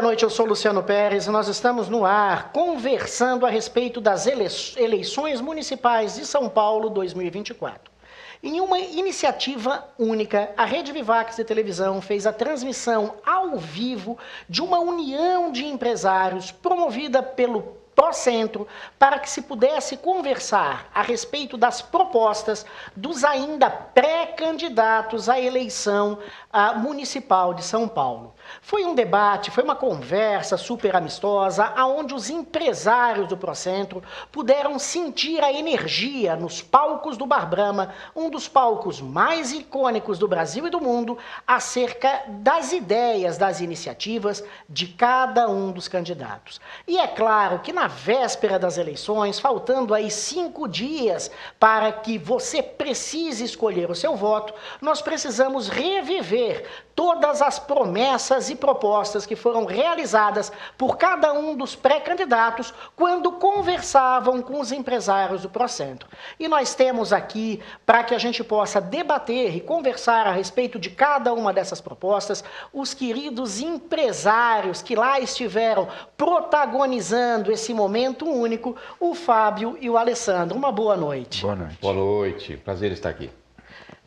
noite, eu sou Luciano Pérez e nós estamos no ar conversando a respeito das eleições municipais de São Paulo 2024. Em uma iniciativa única, a Rede Vivax de televisão fez a transmissão ao vivo de uma união de empresários promovida pelo Procentro para que se pudesse conversar a respeito das propostas dos ainda pré-candidatos à eleição municipal de São Paulo. Foi um debate, foi uma conversa super amistosa, onde os empresários do Procentro puderam sentir a energia nos palcos do Bar Brahma, um dos palcos mais icônicos do Brasil e do mundo, acerca das ideias, das iniciativas de cada um dos candidatos. E é claro que na véspera das eleições, faltando aí 5 dias para que você precise escolher o seu voto, nós precisamos reviver todas as promessas e propostas que foram realizadas por cada um dos pré-candidatos quando conversavam com os empresários do Procentro. E nós temos aqui, para que a gente possa debater e conversar a respeito de cada uma dessas propostas, os queridos empresários que lá estiveram protagonizando esse momento único, o Fábio e o Alessandro. Uma boa noite. Boa noite. Boa noite, prazer estar aqui.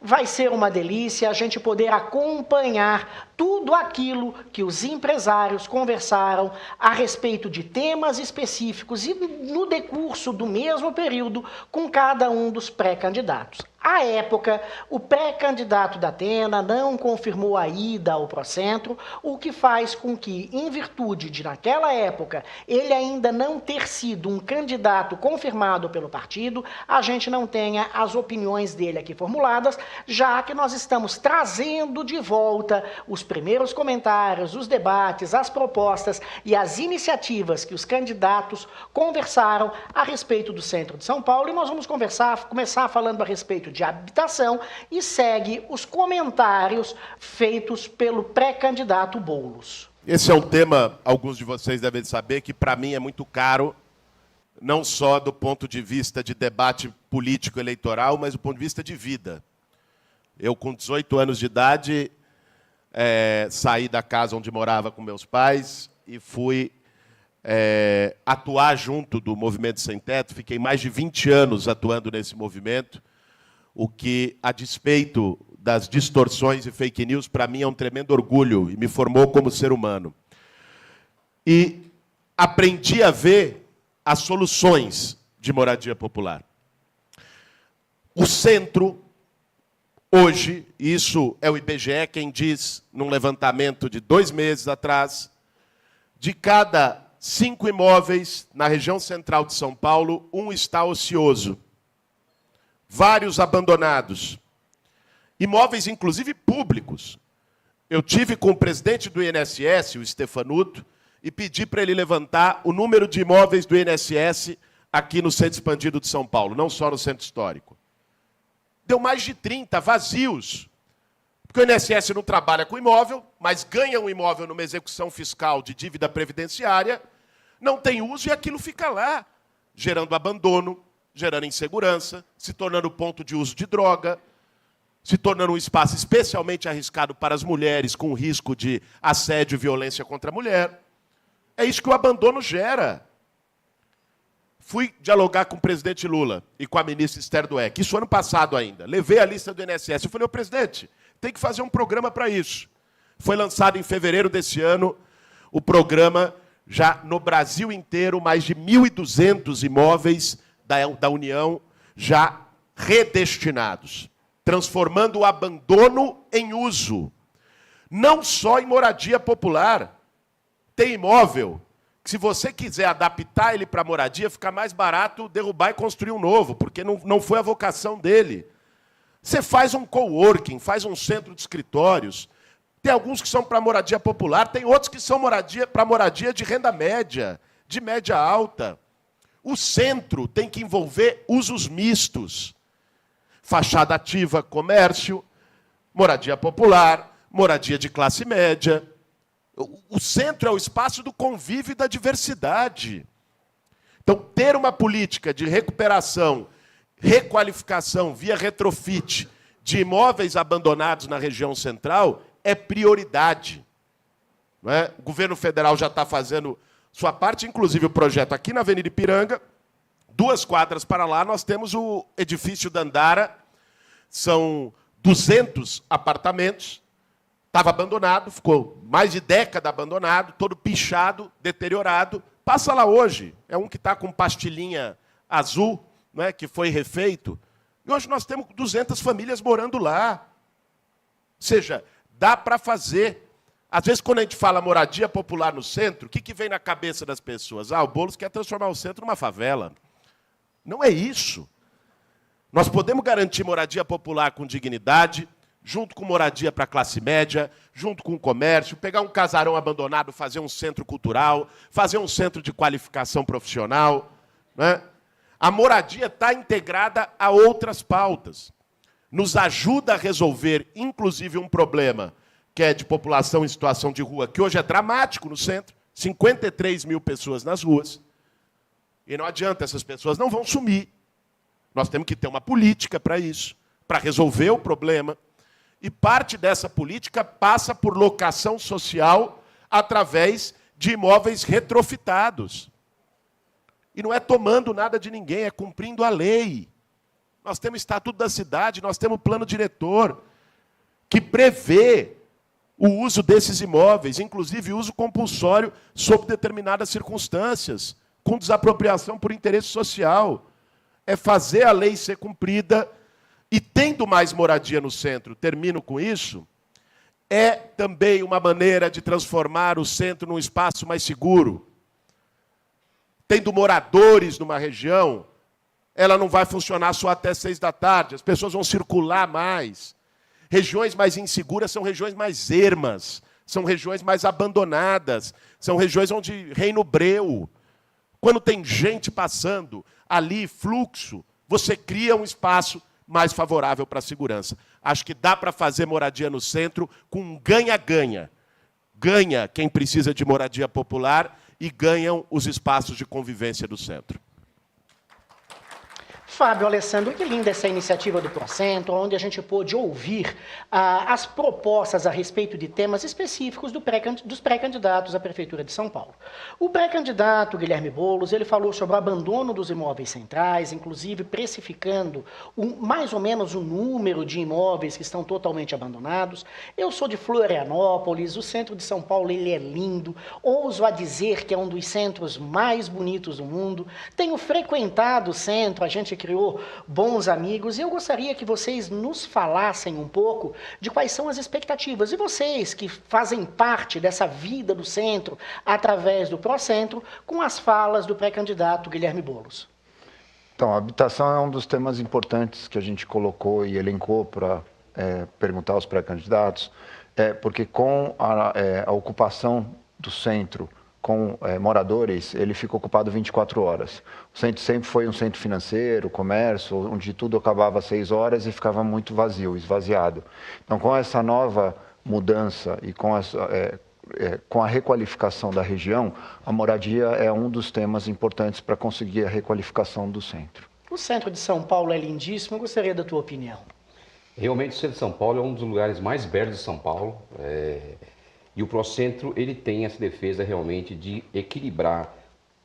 Vai ser uma delícia a gente poder acompanhar tudo aquilo que os empresários conversaram a respeito de temas específicos e no decurso do mesmo período com cada um dos pré-candidatos. À época, o pré-candidato da Atena não confirmou a ida ao Procentro, o que faz com que, em virtude de, naquela época, ele ainda não ter sido um candidato confirmado pelo partido, a gente não tenha as opiniões dele aqui formuladas, já que nós estamos trazendo de volta os primeiros comentários, os debates, as propostas e as iniciativas que os candidatos conversaram a respeito do centro de São Paulo, e nós vamos começar falando a respeito de habitação e segue os comentários feitos pelo pré-candidato Boulos. Esse é um tema, alguns de vocês devem saber, que para mim é muito caro, não só do ponto de vista de debate político-eleitoral, mas do ponto de vista de vida. Eu, com 18 anos de idade, saí da casa onde morava com meus pais e fui atuar junto do Movimento Sem Teto. Fiquei mais de 20 anos atuando nesse movimento, o que, a despeito das distorções e fake news, para mim é um tremendo orgulho e me formou como ser humano. E aprendi a ver as soluções de moradia popular. O centro, hoje, e isso é o IBGE quem diz, num levantamento de 2 meses atrás, de cada 5 imóveis na região central de São Paulo, 1 está ocioso. Vários abandonados. Imóveis, inclusive, públicos. Eu tive com o presidente do INSS, o Stefanuto, e pedi para ele levantar o número de imóveis do INSS aqui no Centro Expandido de São Paulo, não só no Centro Histórico. Deu mais de 30 vazios. Porque o INSS não trabalha com imóvel, mas ganha um imóvel numa execução fiscal de dívida previdenciária, não tem uso e aquilo fica lá, gerando abandono, gerando insegurança, se tornando ponto de uso de droga, se tornando um espaço especialmente arriscado para as mulheres, com risco de assédio e violência contra a mulher. É isso que o abandono gera. Fui dialogar com o presidente Lula e com a ministra Esther Dweck, isso ano passado ainda. Levei a lista do INSS. Eu falei, ô presidente, tem que fazer um programa para isso. Foi lançado em fevereiro desse ano o programa, já no Brasil inteiro, mais de 1.200 imóveis da União já redestinados, transformando o abandono em uso. Não só em moradia popular. Tem imóvel que, se você quiser adaptar ele para moradia, fica mais barato derrubar e construir um novo, porque não foi a vocação dele. Você faz um coworking, faz um centro de escritórios. Tem alguns que são para moradia popular, tem outros que são para moradia de renda média, de média alta. O centro tem que envolver usos mistos. Fachada ativa, comércio, moradia popular, moradia de classe média. O centro é o espaço do convívio e da diversidade. Então, ter uma política de recuperação, requalificação via retrofit de imóveis abandonados na região central é prioridade. não é? O governo federal já está fazendo sua parte, inclusive o projeto aqui na Avenida Ipiranga, 2 quadras para lá, nós temos o edifício Dandara, são 200 apartamentos, estava abandonado, ficou mais de década abandonado, todo pichado, deteriorado. Passa lá hoje, é um que está com pastilhinha azul, não é, que foi refeito. E hoje nós temos 200 famílias morando lá. Ou seja, dá para fazer. Às vezes, quando a gente fala moradia popular no centro, o que vem na cabeça das pessoas? O Boulos quer transformar o centro numa favela. Não é isso. Nós podemos garantir moradia popular com dignidade, junto com moradia para a classe média, junto com o comércio, pegar um casarão abandonado, fazer um centro cultural, fazer um centro de qualificação profissional, né? A moradia está integrada a outras pautas. Nos ajuda a resolver, inclusive, um problema que é de população em situação de rua, que hoje é dramático no centro, 53 mil pessoas nas ruas. E não adianta, essas pessoas não vão sumir. Nós temos que ter uma política para isso, para resolver o problema. E parte dessa política passa por locação social através de imóveis retrofitados. E não é tomando nada de ninguém, é cumprindo a lei. Nós temos o Estatuto da Cidade, nós temos o plano diretor, que prevê o uso desses imóveis, inclusive uso compulsório sob determinadas circunstâncias, com desapropriação por interesse social. É fazer a lei ser cumprida e, tendo mais moradia no centro, termino com isso, é também uma maneira de transformar o centro num espaço mais seguro. Tendo moradores numa região, ela não vai funcionar só até 6 da tarde, as pessoas vão circular mais. Regiões mais inseguras são regiões mais ermas, são regiões mais abandonadas, são regiões onde reina o breu. Quando tem gente passando ali, fluxo, você cria um espaço mais favorável para a segurança. Acho que dá para fazer moradia no centro com um ganha-ganha. Ganha quem precisa de moradia popular e ganham os espaços de convivência do centro. Fábio, Alessandro, que linda essa iniciativa do Procentro, onde a gente pôde ouvir as propostas a respeito de temas específicos dos pré-candidatos à Prefeitura de São Paulo. O pré-candidato Guilherme Boulos, ele falou sobre o abandono dos imóveis centrais, inclusive precificando mais ou menos o número de imóveis que estão totalmente abandonados. Eu sou de Florianópolis, o centro de São Paulo ele é lindo, ouso a dizer que é um dos centros mais bonitos do mundo. Tenho frequentado o centro, a gente criou bons amigos, e eu gostaria que vocês nos falassem um pouco de quais são as expectativas. E vocês que fazem parte dessa vida do centro, através do Procentro, com as falas do pré-candidato Guilherme Boulos. Então, a habitação é um dos temas importantes que a gente colocou e elencou para perguntar aos pré-candidatos, porque com a ocupação do centro com moradores, ele fica ocupado 24 horas. O centro sempre foi um centro financeiro, comércio, onde tudo acabava às 6 horas e ficava muito vazio, esvaziado. Então, com essa nova mudança e com a requalificação da região, a moradia é um dos temas importantes para conseguir a requalificação do centro. O centro de São Paulo é lindíssimo, eu gostaria da tua opinião. Realmente, o centro de São Paulo é um dos lugares mais belos de São Paulo. E o Procentro, ele tem essa defesa realmente de equilibrar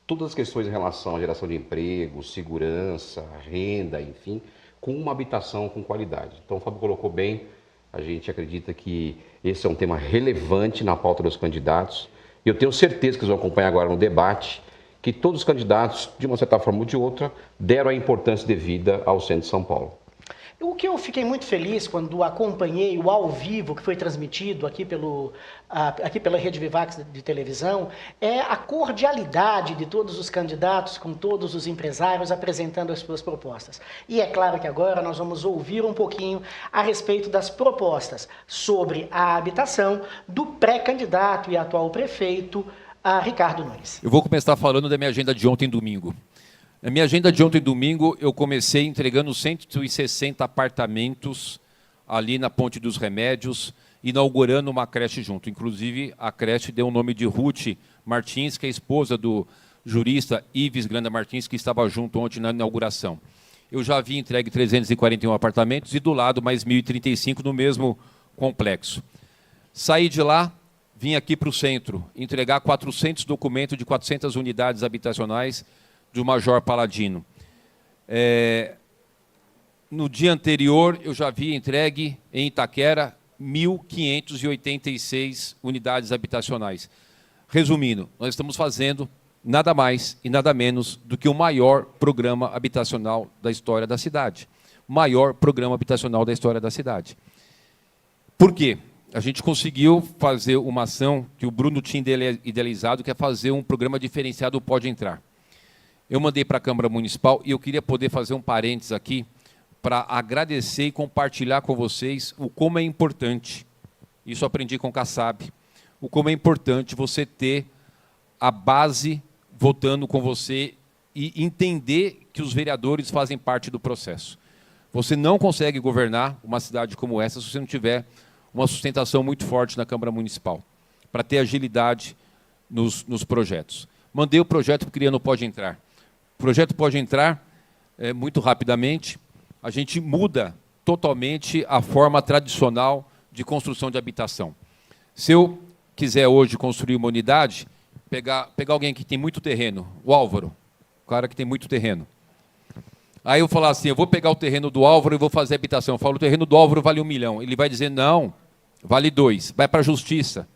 todas as questões em relação à geração de emprego, segurança, renda, enfim, com uma habitação com qualidade. Então, o Fábio colocou bem, a gente acredita que esse é um tema relevante na pauta dos candidatos. E eu tenho certeza que eles vão acompanhar agora no debate, que todos os candidatos, de uma certa forma ou de outra, deram a importância devida ao centro de São Paulo. O que eu fiquei muito feliz quando acompanhei o ao vivo que foi transmitido aqui pela Rede Vivax de televisão é a cordialidade de todos os candidatos com todos os empresários apresentando as suas propostas. E é claro que agora nós vamos ouvir um pouquinho a respeito das propostas sobre a habitação do pré-candidato e atual prefeito, Ricardo Nunes. Eu vou começar falando da minha agenda de ontem domingo. Na minha agenda de ontem domingo, eu comecei entregando 160 apartamentos ali na Ponte dos Remédios, inaugurando uma creche junto. Inclusive, a creche deu o nome de Ruth Martins, que é a esposa do jurista Ives Granda Martins, que estava junto ontem na inauguração. Eu já havia entregue 341 apartamentos e do lado mais 1.035 no mesmo complexo. Saí de lá vim aqui para o centro entregar 400 documentos de 400 unidades habitacionais do Major Paladino. No dia anterior, eu já havia entregue em Itaquera 1.586 unidades habitacionais. Resumindo, nós estamos fazendo nada mais e nada menos do que o maior programa habitacional da história da cidade. Maior programa habitacional da história da cidade. Por quê? A gente conseguiu fazer uma ação que o Bruno tinha idealizado, que é fazer um programa diferenciado Pode Entrar. Eu mandei para a Câmara Municipal e eu queria poder fazer um parênteses aqui para agradecer e compartilhar com vocês o como é importante, isso eu aprendi com o Kassab, o como é importante você ter a base votando com você e entender que os vereadores fazem parte do processo. Você não consegue governar uma cidade como essa se você não tiver uma sustentação muito forte na Câmara Municipal, para ter agilidade nos projetos. Mandei o projeto Criando Pode Entrar. O projeto Pode Entrar, muito rapidamente, a gente muda totalmente a forma tradicional de construção de habitação. Se eu quiser hoje construir uma unidade, pegar alguém que tem muito terreno, o Álvaro, o cara que tem muito terreno. Aí eu falar assim, eu vou pegar o terreno do Álvaro e vou fazer habitação. Eu falo, o terreno do Álvaro vale 1 milhão. Ele vai dizer, não, vale 2. Vai para a justiça.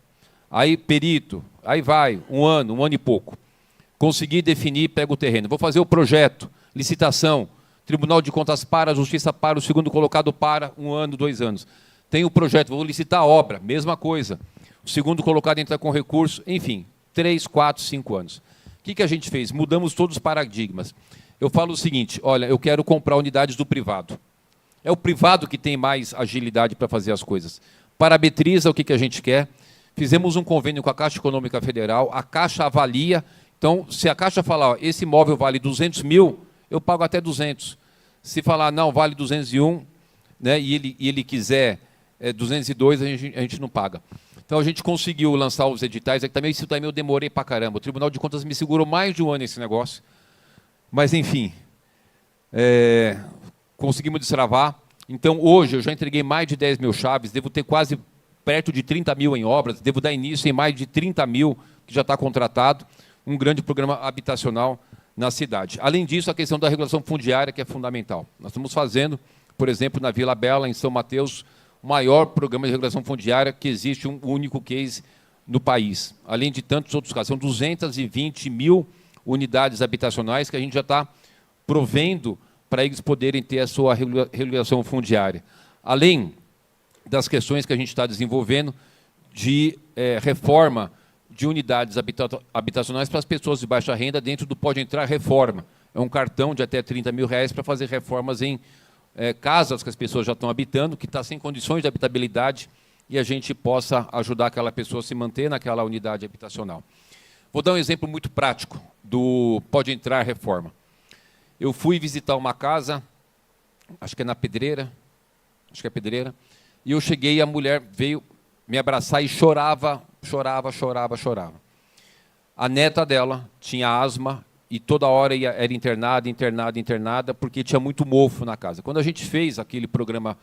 Aí perito, aí vai, um ano e pouco. Consegui definir, pego o terreno. Vou fazer o projeto, licitação, Tribunal de Contas para, a Justiça para, o segundo colocado para, 1 ano, 2 anos. Tem o projeto, vou licitar a obra, mesma coisa. O segundo colocado entra com recurso, enfim, 3, 4, 5 anos. O que a gente fez? Mudamos todos os paradigmas. Eu falo o seguinte, olha, eu quero comprar unidades do privado. É o privado que tem mais agilidade para fazer as coisas. Parametriza o que a gente quer. Fizemos um convênio com a Caixa Econômica Federal, a Caixa avalia. Então, se a Caixa falar, ó, esse imóvel vale 200 mil, eu pago até 200. Se falar, não, vale 201, né, e ele quiser 202, a gente não paga. Então, a gente conseguiu lançar os editais. Isso também eu demorei pra caramba. O Tribunal de Contas me segurou mais de 1 ano esse negócio. Mas, enfim, conseguimos destravar. Então, hoje, eu já entreguei mais de 10 mil chaves, devo ter quase perto de 30 mil em obras, devo dar início em mais de 30 mil, que já está contratado, um grande programa habitacional na cidade. Além disso, a questão da regulação fundiária, que é fundamental. Nós estamos fazendo, por exemplo, na Vila Bela, em São Mateus, o maior programa de regulação fundiária que existe, um único case no país. Além de tantos outros casos. São 220 mil unidades habitacionais que a gente já está provendo para eles poderem ter a sua regulação fundiária. Além das questões que a gente está desenvolvendo de reforma de unidades habitacionais para as pessoas de baixa renda dentro do Pode Entrar Reforma. É um cartão de até 30 mil reais para fazer reformas em casas que as pessoas já estão habitando, que está sem condições de habitabilidade, e a gente possa ajudar aquela pessoa a se manter naquela unidade habitacional. Vou dar um exemplo muito prático do Pode Entrar Reforma. Eu fui visitar uma casa, acho que é na Pedreira, e eu cheguei e a mulher veio me abraçar e chorava. A neta dela tinha asma e toda hora era internada, porque tinha muito mofo na casa. Quando a gente fez aquele programa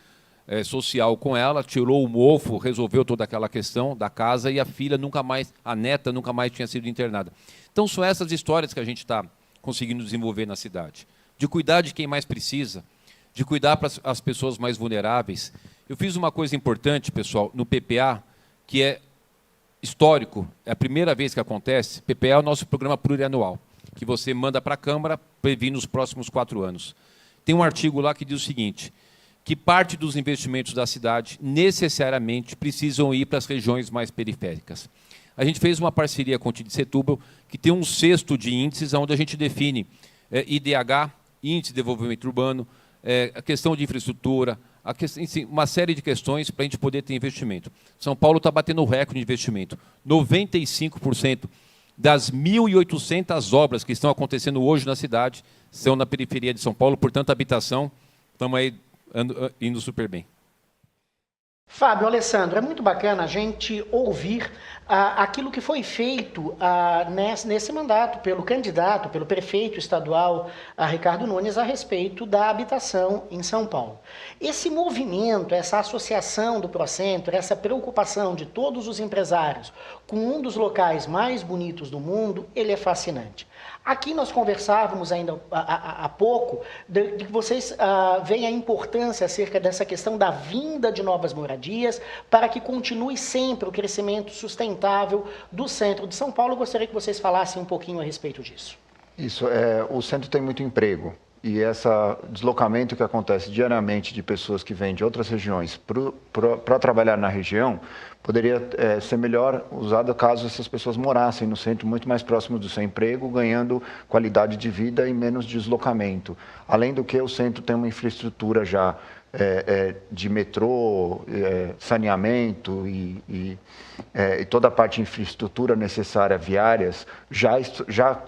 social com ela, tirou o mofo, resolveu toda aquela questão da casa e a neta nunca mais tinha sido internada. Então, são essas histórias que a gente está conseguindo desenvolver na cidade. De cuidar de quem mais precisa, de cuidar para as pessoas mais vulneráveis. Eu fiz uma coisa importante, pessoal, no PPA, que é histórico, é a primeira vez que acontece. PPA é o nosso programa plurianual, que você manda para a Câmara prever nos próximos 4 anos. Tem um artigo lá que diz o seguinte, que parte dos investimentos da cidade necessariamente precisam ir para as regiões mais periféricas. A gente fez uma parceria com o TID Setúbal, que tem um cesto de índices, onde a gente define IDH, Índice de Desenvolvimento Urbano, a questão de infraestrutura, uma série de questões para a gente poder ter investimento. São Paulo está batendo o recorde de investimento. 95% das 1.800 obras que estão acontecendo hoje na cidade são na periferia de São Paulo, portanto, a habitação, estamos aí indo super bem. Fábio, Alessandro, é muito bacana a gente ouvir aquilo que foi feito nesse mandato pelo candidato, pelo prefeito estadual Ricardo Nunes, a respeito da habitação em São Paulo. Esse movimento, essa associação do Procentro, essa preocupação de todos os empresários com um dos locais mais bonitos do mundo, ele é fascinante. Aqui nós conversávamos ainda há pouco de que vocês veem a importância acerca dessa questão da vinda de novas moradias para que continue sempre o crescimento sustentável do centro de São Paulo. Eu gostaria que vocês falassem um pouquinho a respeito disso. Isso, o centro tem muito emprego e esse deslocamento que acontece diariamente de pessoas que vêm de outras regiões para trabalhar na região poderia ser melhor usado caso essas pessoas morassem no centro muito mais próximo do seu emprego, ganhando qualidade de vida e menos deslocamento. Além do que o centro tem uma infraestrutura já de metrô, saneamento e toda a parte de infraestrutura necessária, viárias, já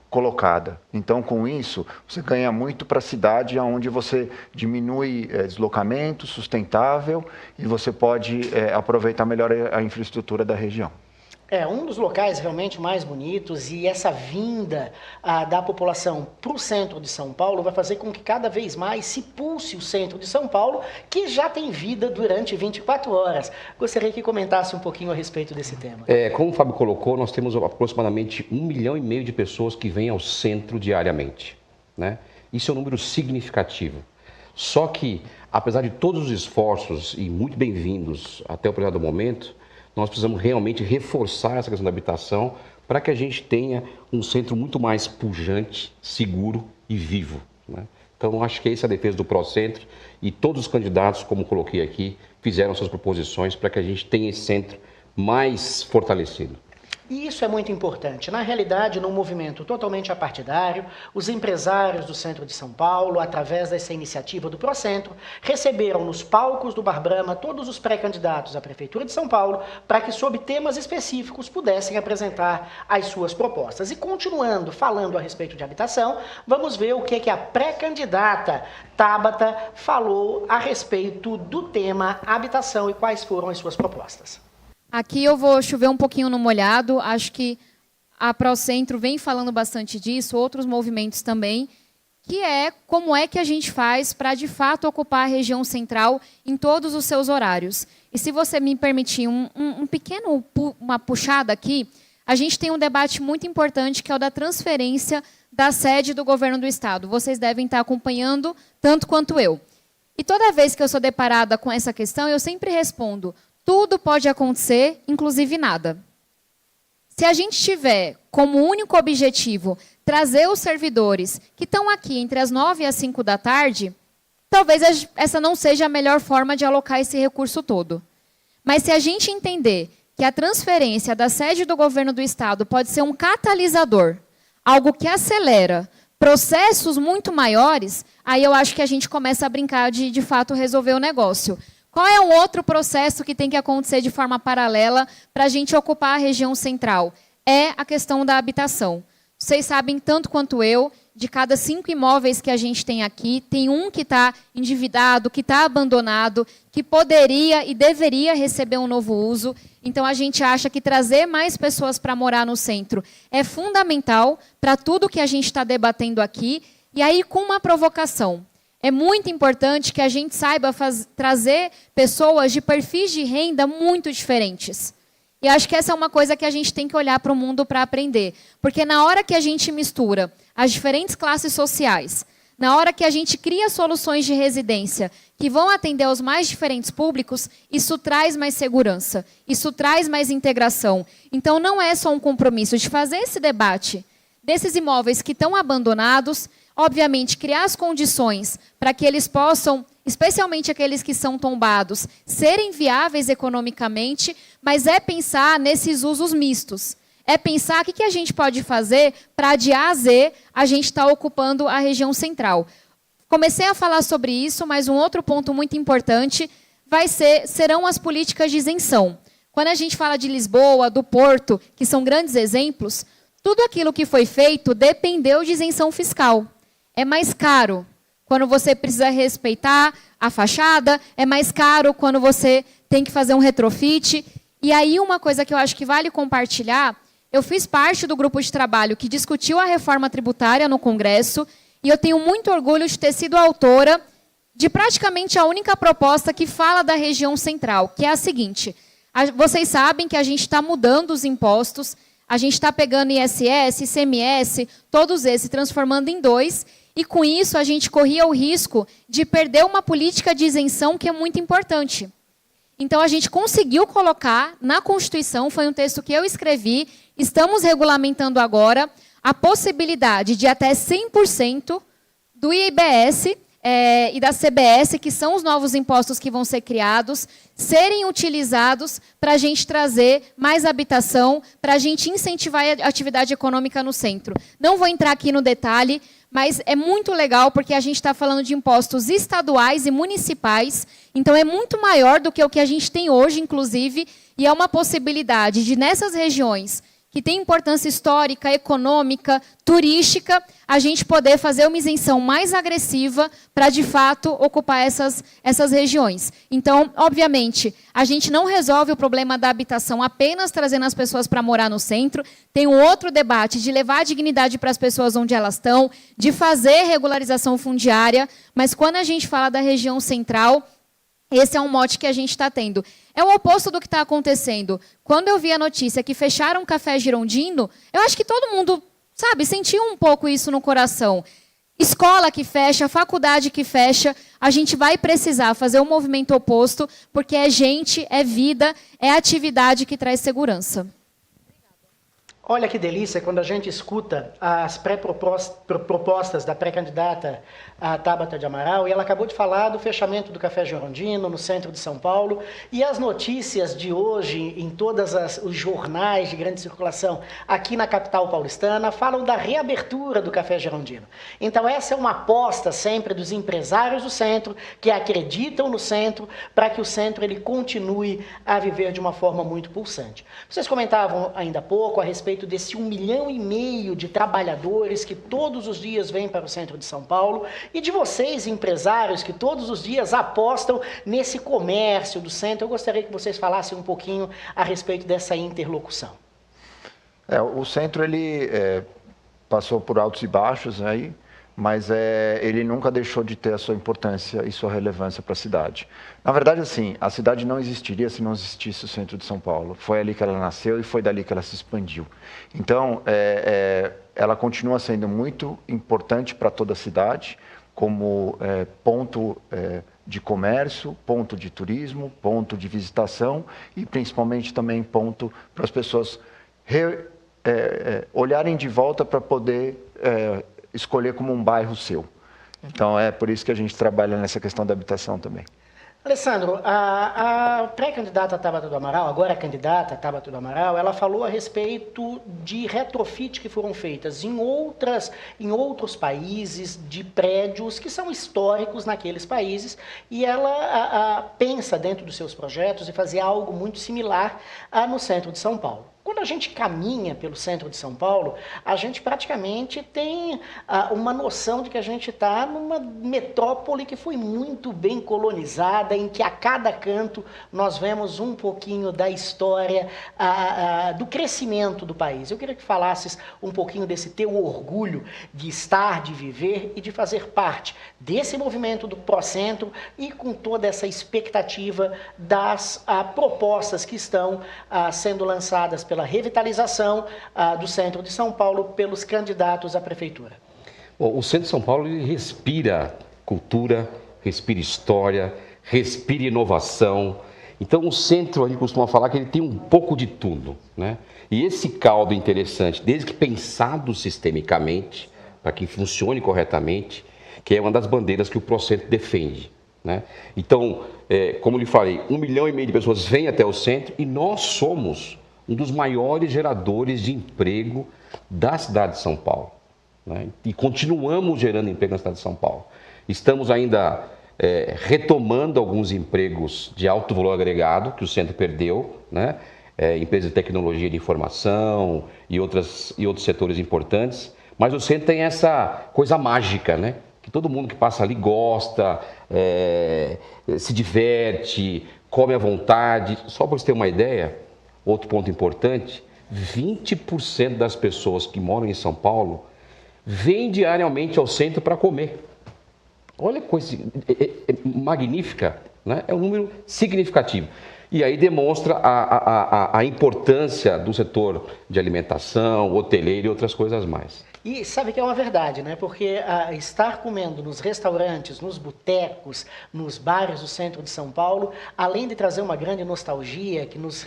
colocada. Então, com isso, você ganha muito para a cidade, onde você diminui deslocamento sustentável e você pode aproveitar melhor a infraestrutura da região. É um dos locais realmente mais bonitos, e essa vinda da população para o centro de São Paulo vai fazer com que cada vez mais se pulse o centro de São Paulo, que já tem vida durante 24 horas. Gostaria que comentasse um pouquinho a respeito desse tema. Como o Fábio colocou, nós temos aproximadamente 1,5 milhão de pessoas que vêm ao centro diariamente, né? Isso é um número significativo. Só que, apesar de todos os esforços, e muito bem-vindos até o presente momento, nós precisamos realmente reforçar essa questão da habitação para que a gente tenha um centro muito mais pujante, seguro e vivo, né? Então, acho que essa é a defesa do Procentro, e todos os candidatos, como coloquei aqui, fizeram suas proposições para que a gente tenha esse centro mais fortalecido. E isso é muito importante. Na realidade, num movimento totalmente apartidário, os empresários do centro de São Paulo, através dessa iniciativa do Procentro, receberam nos palcos do Bar Brahma todos os pré-candidatos à Prefeitura de São Paulo para que, sob temas específicos, pudessem apresentar as suas propostas. E continuando falando a respeito de habitação, vamos ver o que a pré-candidata Tabata falou a respeito do tema habitação e quais foram as suas propostas. Aqui eu vou chover um pouquinho no molhado. Acho que a Procentro vem falando bastante disso, outros movimentos também, que é como é que a gente faz para, de fato, ocupar a região central em todos os seus horários. E se você me permitir uma puxada aqui, a gente tem um debate muito importante, que é o da transferência da sede do governo do Estado. Vocês devem estar acompanhando tanto quanto eu. E toda vez que eu sou deparada com essa questão, eu sempre respondo: tudo pode acontecer, inclusive nada. Se a gente tiver como único objetivo trazer os servidores que estão aqui entre as 9 e as 5 da tarde, talvez essa não seja a melhor forma de alocar esse recurso todo. Mas se a gente entender que a transferência da sede do governo do Estado pode ser um catalisador, algo que acelera processos muito maiores, aí eu acho que a gente começa a brincar de fato, resolver o negócio. Qual é um outro processo que tem que acontecer de forma paralela para a gente ocupar a região central? É a questão da habitação. Vocês sabem, tanto quanto eu, de cada 5 imóveis que a gente tem aqui, tem um que está endividado, que está abandonado, que poderia e deveria receber um novo uso. Então, a gente acha que trazer mais pessoas para morar no centro é fundamental para tudo que a gente está debatendo aqui. E aí, com uma provocação. É muito importante que a gente saiba trazer pessoas de perfis de renda muito diferentes. E acho que essa é uma coisa que a gente tem que olhar para o mundo para aprender. Porque na hora que a gente mistura as diferentes classes sociais, na hora que a gente cria soluções de residência que vão atender aos mais diferentes públicos, isso traz mais segurança, isso traz mais integração. Então, não é só um compromisso de fazer esse debate desses imóveis que estão abandonados, obviamente, criar as condições para que eles possam, especialmente aqueles que são tombados, serem viáveis economicamente, mas é pensar nesses usos mistos. É pensar o que a gente pode fazer para, de A a Z, a gente estar ocupando a região central. Comecei a falar sobre isso, mas um outro ponto muito importante serão as políticas de isenção. Quando a gente fala de Lisboa, do Porto, que são grandes exemplos, tudo aquilo que foi feito dependeu de isenção fiscal. É mais caro quando você precisa respeitar a fachada, é mais caro quando você tem que fazer um retrofit. E aí uma coisa que eu acho que vale compartilhar, eu fiz parte do grupo de trabalho que discutiu a reforma tributária no Congresso e eu tenho muito orgulho de ter sido autora de praticamente a única proposta que fala da região central, que é a seguinte: vocês sabem que a gente está mudando os impostos, a gente está pegando ISS, ICMS, todos esses, transformando em 2, e com isso a gente corria o risco de perder uma política de isenção que é muito importante. Então a gente conseguiu colocar na Constituição, foi um texto que eu escrevi, estamos regulamentando agora, a possibilidade de até 100% do IBS e da CBS, que são os novos impostos que vão ser criados, serem utilizados para a gente trazer mais habitação, para a gente incentivar a atividade econômica no centro. Não vou entrar aqui no detalhe, mas é muito legal porque a gente está falando de impostos estaduais e municipais, então é muito maior do que o que a gente tem hoje, inclusive, e é uma possibilidade de, nessas regiões que tem importância histórica, econômica, turística, a gente poder fazer uma isenção mais agressiva para, de fato, ocupar essas regiões. Então, obviamente, a gente não resolve o problema da habitação apenas trazendo as pessoas para morar no centro. Tem um outro debate de levar a dignidade para as pessoas onde elas estão, de fazer regularização fundiária, mas quando a gente fala da região central, esse é um mote que a gente está tendo. É o oposto do que está acontecendo. Quando eu vi a notícia que fecharam o Café Girondino, eu acho que todo mundo, sabe, sentiu um pouco isso no coração. Escola que fecha, faculdade que fecha, a gente vai precisar fazer o movimento oposto, porque é gente, é vida, é atividade que traz segurança. Olha que delícia quando a gente escuta as propostas da pré-candidata Tabata de Amaral, e ela acabou de falar do fechamento do Café Girondino, no centro de São Paulo, e as notícias de hoje, em todos os jornais de grande circulação aqui na capital paulistana, falam da reabertura do Café Girondino. Então essa é uma aposta sempre dos empresários do centro, que acreditam no centro, para que o centro ele continue a viver de uma forma muito pulsante. Vocês comentavam ainda há pouco a respeito desse 1,5 milhão de trabalhadores que todos os dias vêm para o centro de São Paulo, e de vocês, empresários, que todos os dias apostam nesse comércio do centro. Eu gostaria que vocês falassem um pouquinho a respeito dessa interlocução. O centro ele passou por altos e baixos aí, mas ele nunca deixou de ter a sua importância e sua relevância para a cidade. Na verdade, assim, a cidade não existiria se não existisse o centro de São Paulo. Foi ali que ela nasceu e foi dali que ela se expandiu. Então, ela continua sendo muito importante para toda a cidade, como ponto de comércio, ponto de turismo, ponto de visitação e, principalmente, também ponto para as pessoas olharem de volta para poder escolher como um bairro seu. Então, é por isso que a gente trabalha nessa questão da habitação também. Alessandro, a pré-candidata Tabata do Amaral, agora a candidata Tabata do Amaral, ela falou a respeito de retrofit que foram feitas em outros países, de prédios que são históricos naqueles países, e ela pensa dentro dos seus projetos em fazer algo muito similar no centro de São Paulo. Quando a gente caminha pelo centro de São Paulo, a gente praticamente tem uma noção de que a gente está numa metrópole que foi muito bem colonizada, em que a cada canto nós vemos um pouquinho da história, do crescimento do país. Eu queria que falasses um pouquinho desse teu orgulho de estar, de viver e de fazer parte desse movimento do Procentro e com toda essa expectativa das propostas que estão sendo lançadas pela revitalização do centro de São Paulo pelos candidatos à prefeitura. Bom, o centro de São Paulo ele respira cultura, respira história, respira inovação. Então o centro, a gente costuma falar que ele tem um pouco de tudo, né? E esse caldo interessante, desde que pensado sistemicamente, para que funcione corretamente, que é uma das bandeiras que o Procentro defende, né? Então, como lhe falei, 1,5 milhão de pessoas vêm até o centro e nós somos um dos maiores geradores de emprego da cidade de São Paulo, né? E continuamos gerando emprego na cidade de São Paulo. Estamos ainda retomando alguns empregos de alto valor agregado que o centro perdeu, né? Empresas de tecnologia de informação e outros setores importantes, mas o centro tem essa coisa mágica, né? Que todo mundo que passa ali gosta, se diverte, come à vontade. Só para você ter uma ideia, Outro ponto importante, 20% das pessoas que moram em São Paulo vêm diariamente ao centro para comer. Olha que coisa magnífica, né? É um número significativo. E aí demonstra a importância do setor de alimentação, hoteleiro e outras coisas mais. E sabe que é uma verdade, né? Porque estar comendo nos restaurantes, nos botecos, nos bares do centro de São Paulo, além de trazer uma grande nostalgia que nos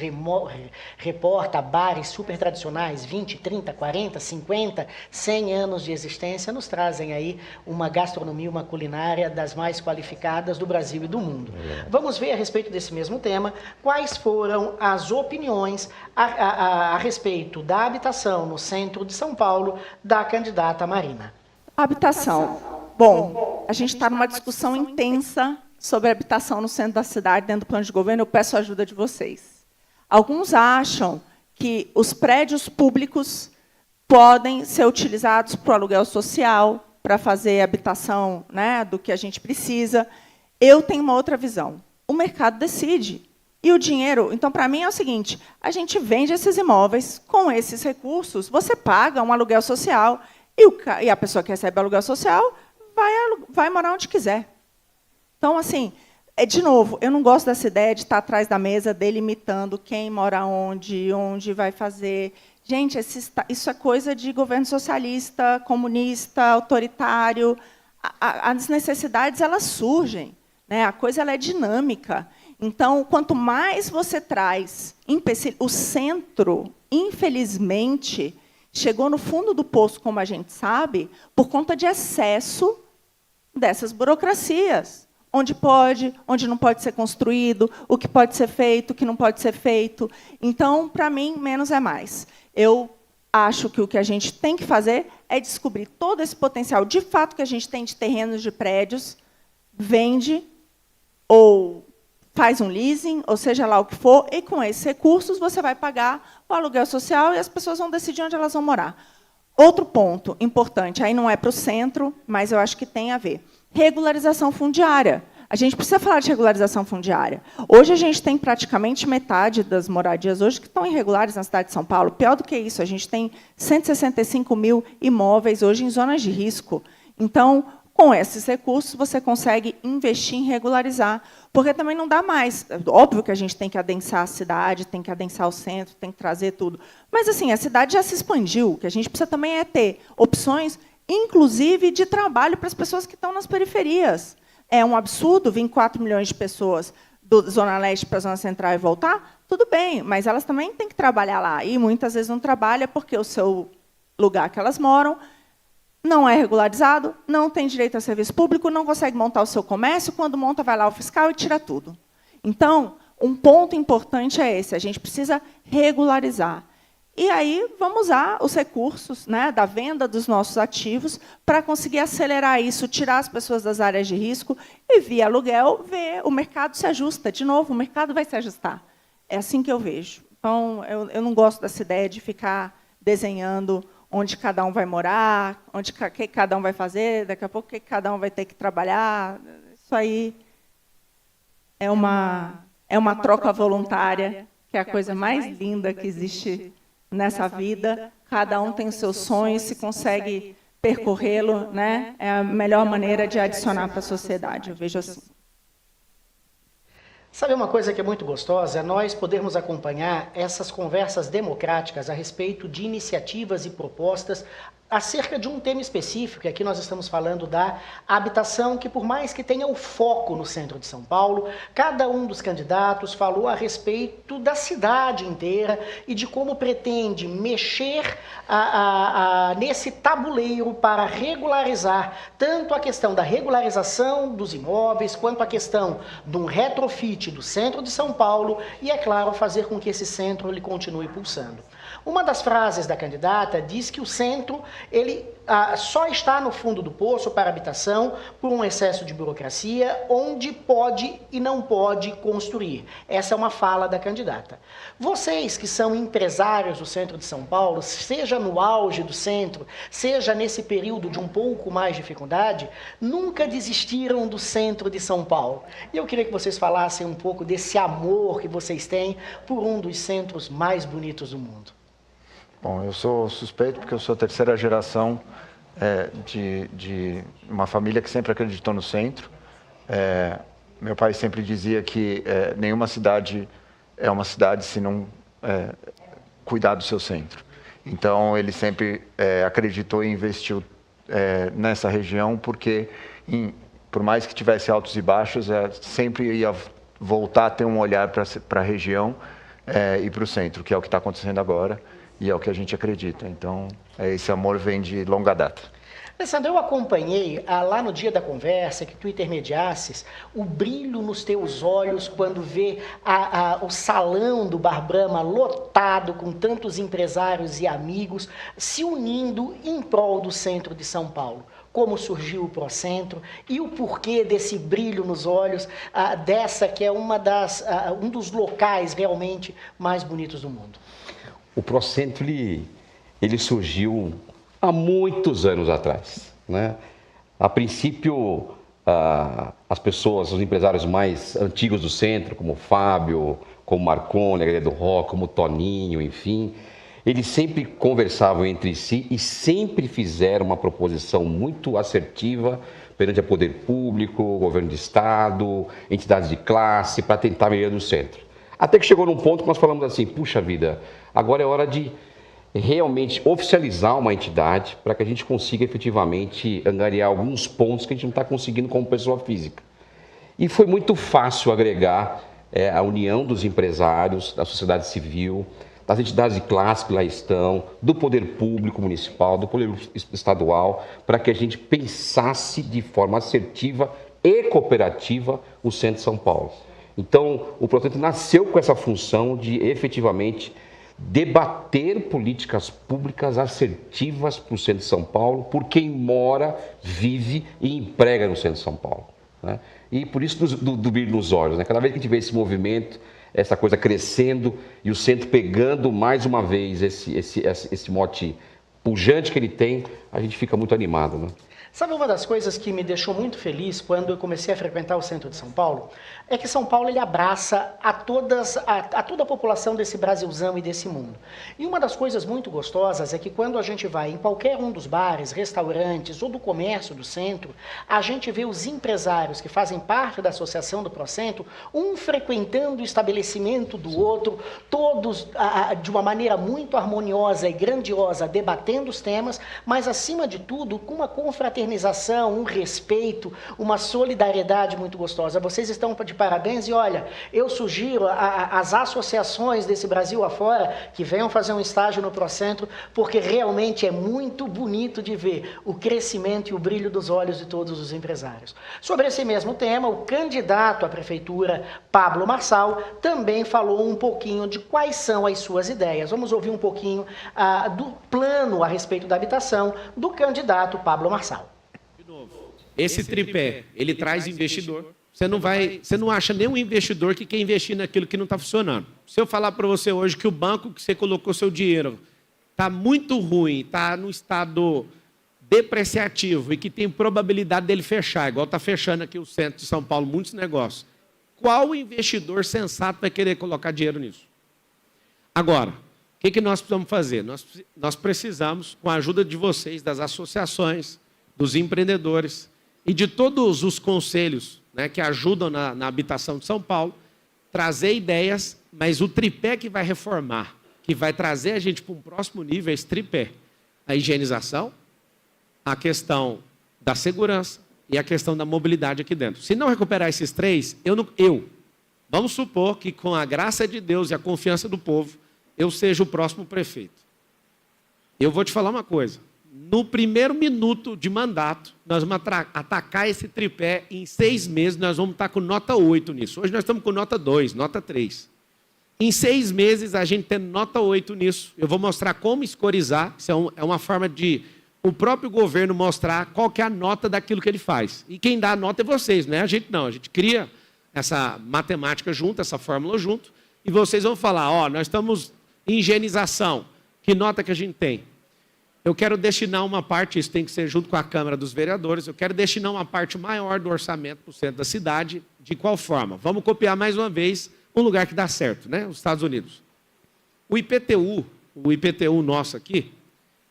reporta a bares super tradicionais, 20, 30, 40, 50, 100 anos de existência, nos trazem aí uma gastronomia, uma culinária das mais qualificadas do Brasil e do mundo. Vamos ver a respeito desse mesmo tema, quais foram as opiniões a respeito da habitação no centro de São Paulo da candidata Marina. Habitação. Bom, a gente está numa discussão intensa sobre a habitação no centro da cidade, dentro do plano de governo. Eu peço a ajuda de vocês. Alguns acham que os prédios públicos podem ser utilizados para o aluguel social, para fazer habitação, né, do que a gente precisa. Eu tenho uma outra visão. O mercado decide. E o dinheiro, então, para mim é o seguinte, a gente vende esses imóveis, com esses recursos, você paga um aluguel social, e a pessoa que recebe aluguel social vai morar onde quiser. Então, assim, de novo, eu não gosto dessa ideia de estar atrás da mesa delimitando quem mora onde vai fazer. Gente, isso é coisa de governo socialista, comunista, autoritário. As necessidades, elas surgem, né? A coisa ela é dinâmica. Então, quanto mais você traz o centro, infelizmente, chegou no fundo do poço, como a gente sabe, por conta de excesso dessas burocracias. Onde pode, onde não pode ser construído, o que pode ser feito, o que não pode ser feito. Então, para mim, menos é mais. Eu acho que o que a gente tem que fazer é descobrir todo esse potencial, de fato, que a gente tem de terrenos, de prédios, vende ou faz um leasing, ou seja lá o que for, e com esses recursos você vai pagar o aluguel social e as pessoas vão decidir onde elas vão morar. Outro ponto importante, aí não é para o centro, mas eu acho que tem a ver. Regularização fundiária. A gente precisa falar de regularização fundiária. Hoje a gente tem praticamente metade das moradias hoje que estão irregulares na cidade de São Paulo. Pior do que isso, a gente tem 165 mil imóveis hoje em zonas de risco. Então, com esses recursos, você consegue investir em regularizar, porque também não dá mais. Óbvio que a gente tem que adensar a cidade, tem que adensar o centro, tem que trazer tudo. Mas, assim, a cidade já se expandiu. O que a gente precisa também é ter opções, inclusive, de trabalho para as pessoas que estão nas periferias. É um absurdo vir 4 milhões de pessoas da Zona Leste para a Zona Central e voltar? Tudo bem, mas elas também têm que trabalhar lá. E, muitas vezes, não trabalham porque o seu lugar que elas moram não é regularizado, não tem direito a serviço público, não consegue montar o seu comércio, quando monta, vai lá o fiscal e tira tudo. Então, um ponto importante é esse, a gente precisa regularizar. E aí vamos usar os recursos, né, da venda dos nossos ativos para conseguir acelerar isso, tirar as pessoas das áreas de risco e, via aluguel, ver o mercado se ajusta. De novo, o mercado vai se ajustar. É assim que eu vejo. Então, eu não gosto dessa ideia de ficar desenhando onde cada um vai morar, onde que cada um vai fazer, daqui a pouco que cada um vai ter que trabalhar. Isso aí é uma troca voluntária, que é a coisa mais linda que existe nessa vida. Cada um tem os seus sonhos, se consegue percorrê-lo, né? É a melhor maneira de adicionar para a sociedade, eu vejo assim. Sabe uma coisa que é muito gostosa? É nós podermos acompanhar essas conversas democráticas a respeito de iniciativas e propostas acerca de um tema específico, e aqui nós estamos falando da habitação, que por mais que tenha o foco no centro de São Paulo, cada um dos candidatos falou a respeito da cidade inteira e de como pretende mexer nesse tabuleiro para regularizar tanto a questão da regularização dos imóveis, quanto a questão de um retrofit do centro de São Paulo e, é claro, fazer com que esse centro ele continue pulsando. Uma das frases da candidata diz que o centro ele só está no fundo do poço para habitação por um excesso de burocracia, onde pode e não pode construir. Essa é uma fala da candidata. Vocês que são empresários do centro de São Paulo, seja no auge do centro, seja nesse período de um pouco mais de dificuldade, nunca desistiram do centro de São Paulo. E eu queria que vocês falassem um pouco desse amor que vocês têm por um dos centros mais bonitos do mundo. Bom, eu sou suspeito porque eu sou a terceira geração de uma família que sempre acreditou no centro. Meu pai sempre dizia que nenhuma cidade é uma cidade se não cuidar do seu centro. Então, ele sempre acreditou e investiu nessa região porque, por mais que tivesse altos e baixos, sempre ia voltar a ter um olhar para a região e para o centro, que é o que está acontecendo agora. E é o que a gente acredita. Então, esse amor vem de longa data. Alessandro, eu acompanhei lá no dia da conversa, que tu intermediasses, o brilho nos teus olhos quando vê o salão do Bar Brahma lotado com tantos empresários e amigos se unindo em prol do centro de São Paulo. Como surgiu o Procentro e o porquê desse brilho nos olhos dessa que é um dos locais realmente mais bonitos do mundo. O Procentro ele surgiu há muitos anos atrás, né? A princípio, as pessoas, os empresários mais antigos do centro, como o Fábio, como o Marconi, a Galeria do Rock, como o Toninho, enfim, eles sempre conversavam entre si e sempre fizeram uma proposição muito assertiva perante o poder público, governo de estado, entidades de classe, para tentar a melhoria do centro. Até que chegou num ponto que nós falamos assim, puxa vida, agora é hora de realmente oficializar uma entidade para que a gente consiga efetivamente angariar alguns pontos que a gente não está conseguindo como pessoa física. E foi muito fácil agregar a união dos empresários, da sociedade civil, das entidades de classe que lá estão, do poder público municipal, do poder estadual, para que a gente pensasse de forma assertiva e cooperativa o centro de São Paulo. Então, o Procentro nasceu com essa função de efetivamente debater políticas públicas assertivas para o centro de São Paulo, por quem mora, vive e emprega no centro de São Paulo, né? E por isso do brilho nos olhos, né? Cada vez que a gente vê esse movimento, essa coisa crescendo e o centro pegando mais uma vez esse mote pujante que ele tem, a gente fica muito animado, né? Sabe uma das coisas que me deixou muito feliz quando eu comecei a frequentar o centro de São Paulo? É que São Paulo ele abraça a toda a população desse Brasilzão e desse mundo. E uma das coisas muito gostosas é que quando a gente vai em qualquer um dos bares, restaurantes ou do comércio do centro, a gente vê os empresários que fazem parte da associação do Procentro, um frequentando o estabelecimento do outro, todos de uma maneira muito harmoniosa e grandiosa, debatendo os temas, mas acima de tudo com uma confraternização, um respeito, uma solidariedade muito gostosa. Vocês estão de parabéns e olha, eu sugiro às associações desse Brasil afora que venham fazer um estágio no Procentro, porque realmente é muito bonito de ver o crescimento e o brilho dos olhos de todos os empresários. Sobre esse mesmo tema, o candidato à prefeitura, Pablo Marçal, também falou um pouquinho de quais são as suas ideias. Vamos ouvir um pouquinho do plano a respeito da habitação do candidato Pablo Marçal. Esse tripé, ele traz investidor. Você não acha nenhum investidor que quer investir naquilo que não está funcionando. Se eu falar para você hoje que o banco que você colocou seu dinheiro está muito ruim, está no estado depreciativo e que tem probabilidade dele fechar, igual está fechando aqui o centro de São Paulo, muitos negócios, qual investidor sensato vai querer colocar dinheiro nisso? Agora, o que nós precisamos fazer? Nós precisamos, com a ajuda de vocês, das associações, dos empreendedores e de todos os conselhos, né, que ajudam na habitação de São Paulo, trazer ideias, mas o tripé que vai reformar, que vai trazer a gente para um próximo nível é esse tripé. A higienização, a questão da segurança e a questão da mobilidade aqui dentro. Se não recuperar esses três, vamos supor que com a graça de Deus e a confiança do povo, eu seja o próximo prefeito. Eu vou te falar uma coisa. No primeiro minuto de mandato, nós vamos atacar esse tripé. Em 6 meses, nós vamos estar com nota 8 nisso. Hoje nós estamos com nota 2, nota 3. Em 6 meses, a gente tem nota 8 nisso. Eu vou mostrar como escorizar. Isso é uma forma de o próprio governo mostrar qual que é a nota daquilo que ele faz. E quem dá a nota é vocês, não é a gente não. A gente cria essa matemática junto, essa fórmula junto, e vocês vão falar, ó, nós estamos em higienização, que nota que a gente tem? Eu quero destinar uma parte, isso tem que ser junto com a Câmara dos Vereadores, eu quero destinar uma parte maior do orçamento para o centro da cidade. De qual forma? Vamos copiar mais uma vez um lugar que dá certo, né? Os Estados Unidos. O IPTU nosso aqui,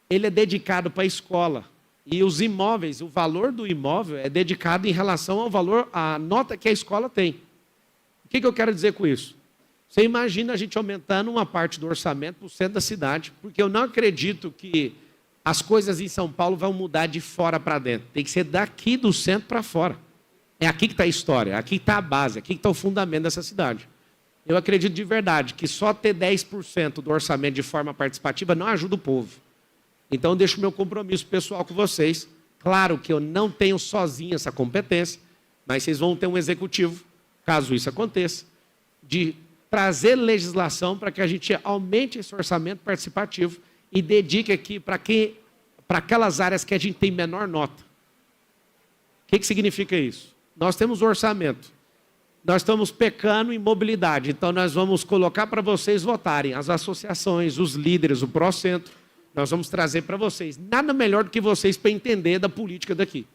ele é dedicado para a escola. E os imóveis, o valor do imóvel é dedicado em relação ao valor, à nota que a escola tem. O que eu quero dizer com isso? Você imagina a gente aumentando uma parte do orçamento para o centro da cidade, porque eu não acredito que as coisas em São Paulo vão mudar de fora para dentro. Tem que ser daqui do centro para fora. É aqui que está a história, aqui está a base, aqui que está o fundamento dessa cidade. Eu acredito de verdade que só ter 10% do orçamento de forma participativa não ajuda o povo. Então, eu deixo o meu compromisso pessoal com vocês. Claro que eu não tenho sozinho essa competência, mas vocês vão ter um executivo, caso isso aconteça, de trazer legislação para que a gente aumente esse orçamento participativo e dedique aqui para aquelas áreas que a gente tem menor nota. O que significa isso? Nós temos orçamento. Nós estamos pecando em mobilidade, então nós vamos colocar para vocês votarem, as associações, os líderes, o Procentro, nós vamos trazer para vocês. Nada melhor do que vocês para entender da política daqui.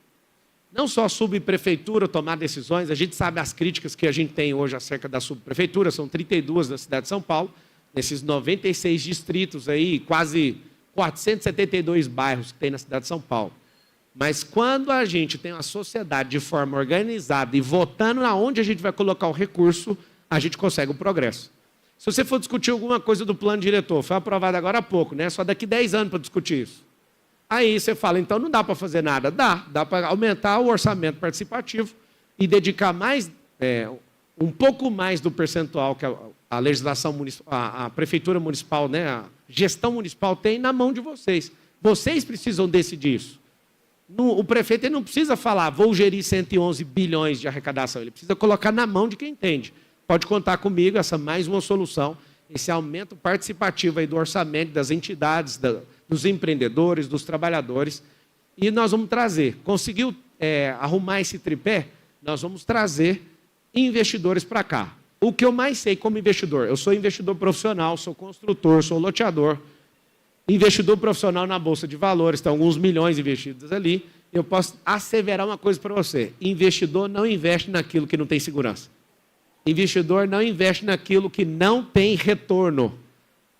Não só a subprefeitura tomar decisões, a gente sabe as críticas que a gente tem hoje acerca da subprefeitura, são 32 na cidade de São Paulo, nesses 96 distritos aí, quase 472 bairros que tem na cidade de São Paulo. Mas quando a gente tem uma sociedade de forma organizada e votando aonde a gente vai colocar o recurso, a gente consegue o progresso. Se você for discutir alguma coisa do plano diretor, foi aprovado agora há pouco, né? Só daqui 10 anos para discutir isso. Aí você fala, então não dá para fazer nada. Dá para aumentar o orçamento participativo e dedicar mais, um pouco mais do percentual que a legislação municipal, a prefeitura municipal, né? A gestão municipal tem na mão de vocês. Vocês precisam decidir isso. O prefeito ele não precisa falar, vou gerir 111 bilhões de arrecadação. Ele precisa colocar na mão de quem entende. Pode contar comigo, essa é mais uma solução, esse aumento participativo aí do orçamento das entidades, dos empreendedores, dos trabalhadores. E nós vamos trazer, conseguiu arrumar esse tripé, nós vamos trazer investidores para cá. O que eu mais sei como investidor, eu sou investidor profissional, sou construtor, sou loteador, investidor profissional na Bolsa de Valores, tem alguns milhões investidos ali. Eu posso asseverar uma coisa para você, investidor não investe naquilo que não tem segurança. Investidor não investe naquilo que não tem retorno.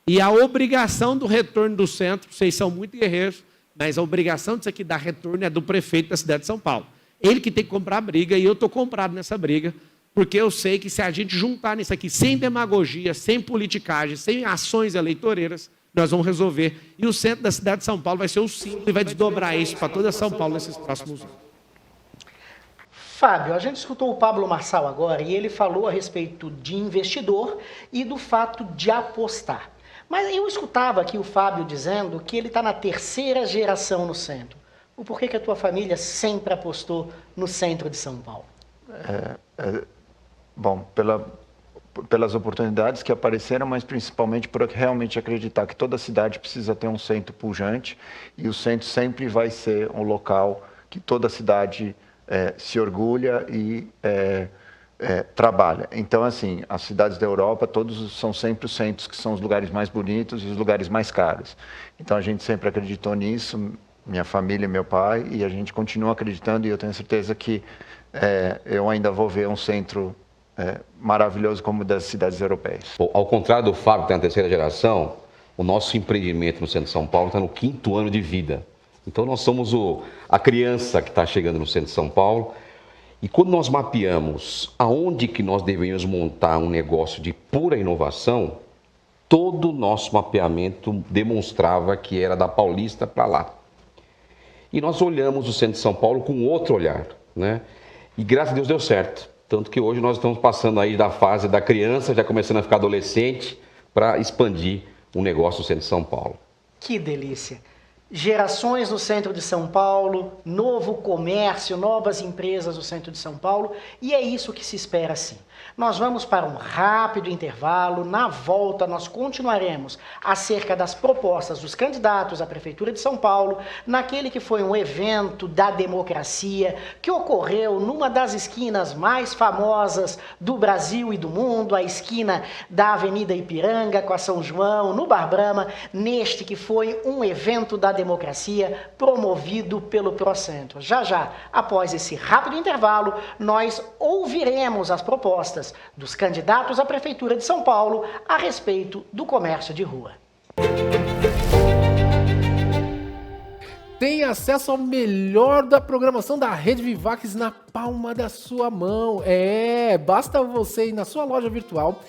E a obrigação do retorno do centro, vocês são muito guerreiros, mas a obrigação disso aqui dar retorno é do prefeito da cidade de São Paulo. Ele que tem que comprar a briga, e eu estou comprado nessa briga, porque eu sei que se a gente juntar nisso aqui, sem demagogia, sem politicagem, sem ações eleitoreiras, nós vamos resolver. E o centro da cidade de São Paulo vai ser o símbolo e vai desdobrar isso para toda São Paulo nesses próximos anos. Fábio, a gente escutou o Pablo Marçal agora e ele falou a respeito de investidor e do fato de apostar. Mas eu escutava aqui o Fábio dizendo que ele está na terceira geração no centro. O porquê que a tua família sempre apostou no centro de São Paulo? Bom, pelas oportunidades que apareceram, mas principalmente por realmente acreditar que toda cidade precisa ter um centro pujante e o centro sempre vai ser um local que toda cidade se orgulha e trabalha. Então, assim, as cidades da Europa, todos são sempre os centros que são os lugares mais bonitos e os lugares mais caros. Então, a gente sempre acreditou nisso, minha família e meu pai, e a gente continua acreditando, e eu tenho certeza que eu ainda vou ver um centro maravilhoso como o das cidades europeias. Bom, ao contrário do Fábio, que está na terceira geração, o nosso empreendimento no centro de São Paulo está no 5º ano de vida. Então, nós somos a criança que está chegando no centro de São Paulo. E quando nós mapeamos aonde que nós deveríamos montar um negócio de pura inovação, todo o nosso mapeamento demonstrava que era da Paulista para lá. E nós olhamos o centro de São Paulo com outro olhar, né? E graças a Deus deu certo. Tanto que hoje nós estamos passando aí da fase da criança, já começando a ficar adolescente, para expandir um negócio no centro de São Paulo. Que delícia! Gerações no centro de São Paulo, novo comércio, novas empresas no centro de São Paulo, e é isso que se espera sim. Nós vamos para um rápido intervalo. Na volta, nós continuaremos acerca das propostas dos candidatos à Prefeitura de São Paulo, naquele que foi um evento da democracia que ocorreu numa das esquinas mais famosas do Brasil e do mundo, a esquina da Avenida Ipiranga com a São João, no Bar Brahma, neste que foi um evento da democracia promovido pelo Procentro. Já, após esse rápido intervalo, nós ouviremos as propostas dos candidatos à Prefeitura de São Paulo a respeito do comércio de rua. Tem acesso ao melhor da programação da Rede Vivax na palma da sua mão. Basta você ir na sua loja virtual,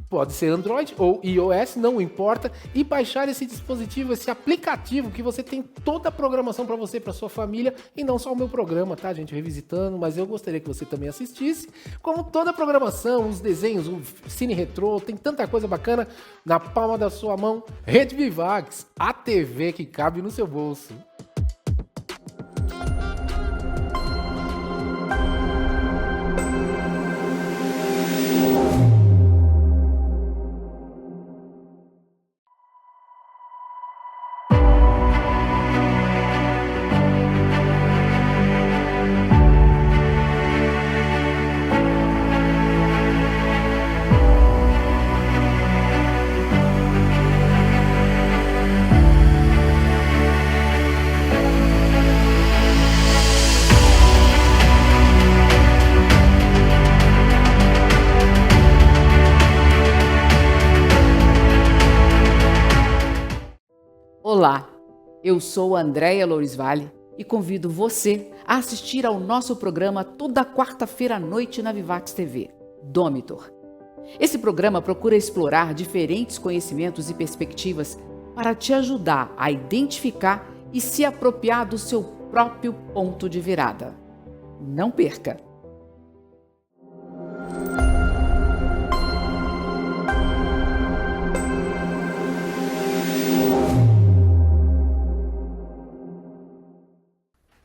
pode ser Android ou iOS, não importa, e baixar esse dispositivo, esse aplicativo que você tem toda a programação para você, para sua família, e não só o meu programa, tá, gente, revisitando, mas eu gostaria que você também assistisse, como toda a programação, os desenhos, o Cine Retrô, tem tanta coisa bacana na palma da sua mão. Rede Vivax, a TV que cabe no seu bolso. Olá, eu sou a Andréia Lourisvalli e convido você a assistir ao nosso programa toda quarta-feira à noite na Vivax TV, Domitor. Esse programa procura explorar diferentes conhecimentos e perspectivas para te ajudar a identificar e se apropriar do seu próprio ponto de virada. Não perca!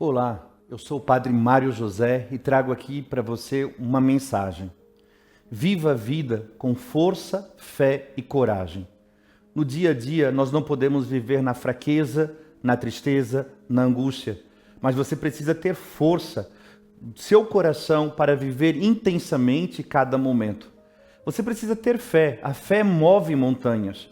Olá, eu sou o Padre Mário José e trago aqui para você uma mensagem. Viva a vida com força, fé e coragem. No dia a dia, nós não podemos viver na fraqueza, na tristeza, na angústia, mas você precisa ter força, seu coração, para viver intensamente cada momento. Você precisa ter fé, a fé move montanhas.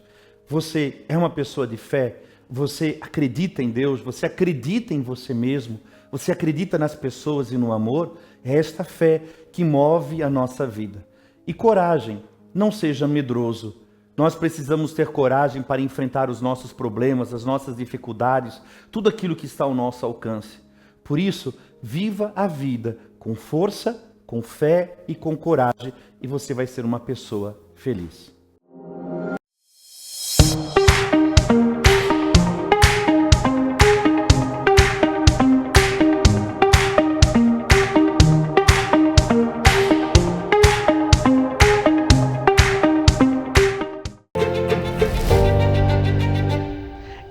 Você é uma pessoa de fé? Você acredita em Deus, você acredita em você mesmo, você acredita nas pessoas e no amor, é esta fé que move a nossa vida. E coragem, não seja medroso. Nós precisamos ter coragem para enfrentar os nossos problemas, as nossas dificuldades, tudo aquilo que está ao nosso alcance. Por isso, viva a vida com força, com fé e com coragem, e você vai ser uma pessoa feliz.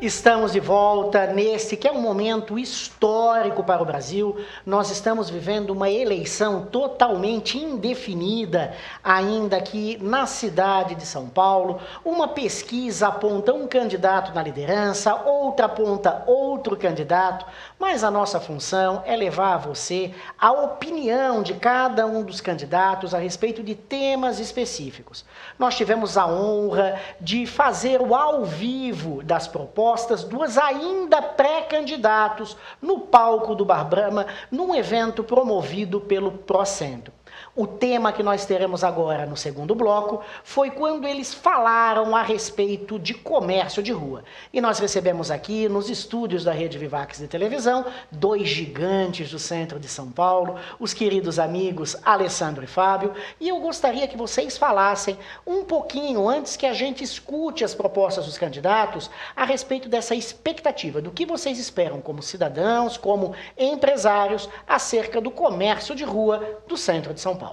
Estamos de volta neste que é um momento histórico para o Brasil. Nós estamos vivendo uma eleição totalmente indefinida, ainda aqui na cidade de São Paulo. Uma pesquisa aponta um candidato na liderança, outra aponta outro candidato, mas a nossa função é levar a você a opinião de cada um dos candidatos a respeito de temas específicos. Nós tivemos a honra de fazer o ao vivo das propostas dos ainda pré-candidatos no palco do Bar Brahma, num evento promovido pelo Procentro. O tema que nós teremos agora no segundo bloco foi quando eles falaram a respeito de comércio de rua. E nós recebemos aqui nos estúdios da Rede Vivax de televisão, dois gigantes do centro de São Paulo, os queridos amigos Alessandro e Fábio, e eu gostaria que vocês falassem um pouquinho, antes que a gente escute as propostas dos candidatos, a respeito dessa expectativa, do que vocês esperam como cidadãos, como empresários, acerca do comércio de rua do centro de São Paulo.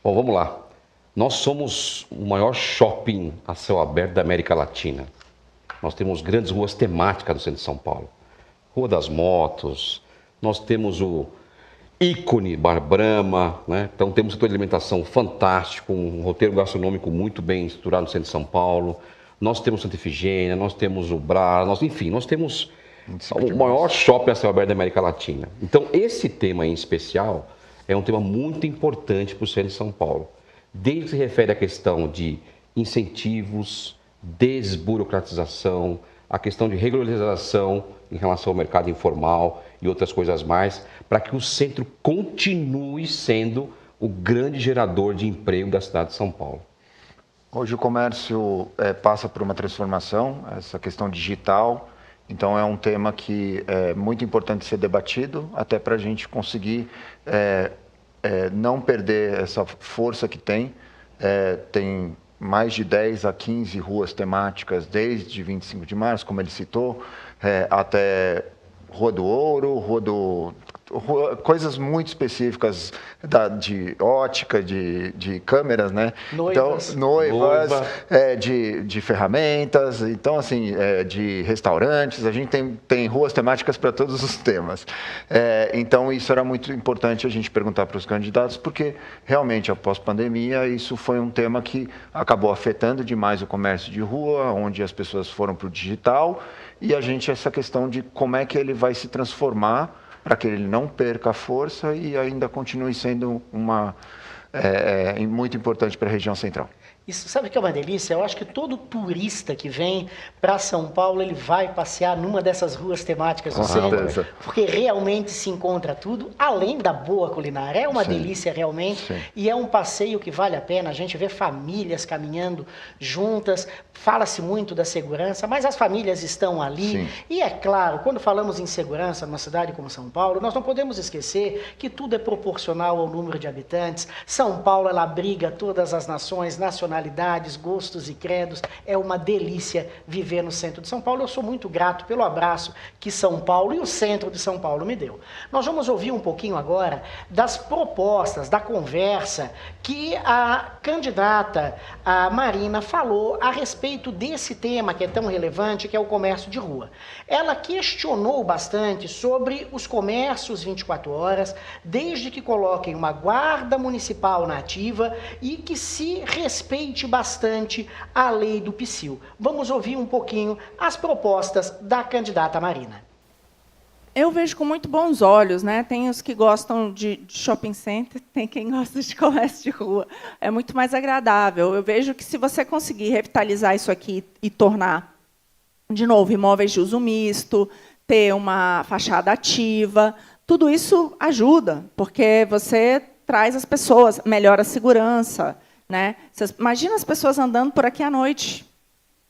Bom, vamos lá. Nós somos o maior shopping a céu aberto da América Latina. Nós temos grandes ruas temáticas no centro de São Paulo. Rua das Motos, nós temos ícone, Bar Brahma, né? Então temos um setor de alimentação fantástico, um roteiro gastronômico muito bem estruturado no centro de São Paulo. Nós temos Santa Efigênia, nós temos o Brás, enfim, nós temos o maior shopping a céu aberto da América Latina. Então esse tema em especial é um tema muito importante para o centro de São Paulo. Desde que se refere à questão de incentivos, desburocratização, a questão de regularização em relação ao mercado informal e outras coisas mais, para que o centro continue sendo o grande gerador de emprego da cidade de São Paulo. Hoje o comércio passa por uma transformação, essa questão digital, então é um tema que é muito importante ser debatido, até para a gente conseguir não perder essa força que tem. Tem mais de 10 a 15 ruas temáticas, desde 25 de março, como ele citou, até Rua do Ouro, coisas muito específicas de ótica, de câmeras, né? Noivas. Então, de ferramentas, então assim, de restaurantes, a gente tem ruas temáticas para todos os temas. Então isso era muito importante a gente perguntar para os candidatos, porque realmente após pandemia isso foi um tema que acabou afetando demais o comércio de rua, onde as pessoas foram para o digital, e essa questão de como é que ele vai se transformar para que ele não perca a força e ainda continue sendo muito importante para a região central. Isso, sabe o que é uma delícia? Eu acho que todo turista que vem para São Paulo, ele vai passear numa dessas ruas temáticas do centro, porque realmente se encontra tudo, além da boa culinária. É uma delícia realmente, e é um passeio que vale a pena. A gente vê famílias caminhando juntas, fala-se muito da segurança, mas as famílias estão ali. E é claro, quando falamos em segurança numa cidade como São Paulo, nós não podemos esquecer que tudo é proporcional ao número de habitantes. São Paulo, ela abriga todas as nações, nacionalidades, gostos e credos. É uma delícia viver no centro de São Paulo. Eu sou muito grato pelo abraço que São Paulo e o centro de São Paulo me deu. Nós vamos ouvir um pouquinho agora das propostas, da conversa que a candidata, a Marina, falou a respeito desse tema que é tão relevante, que é o comércio de rua. Ela questionou bastante sobre os comércios 24 horas, desde que coloquem uma guarda municipal na ativa e que se respeite bastante a lei do PSIL. Vamos ouvir um pouquinho as propostas da candidata Marina. Eu vejo com muito bons olhos, né? Tem os que gostam de shopping center, tem quem gosta de comércio de rua. É muito mais agradável. Eu vejo que se você conseguir revitalizar isso aqui e tornar, de novo, imóveis de uso misto, ter uma fachada ativa, tudo isso ajuda, porque você traz as pessoas, melhora a segurança, né? Imagina as pessoas andando por aqui à noite,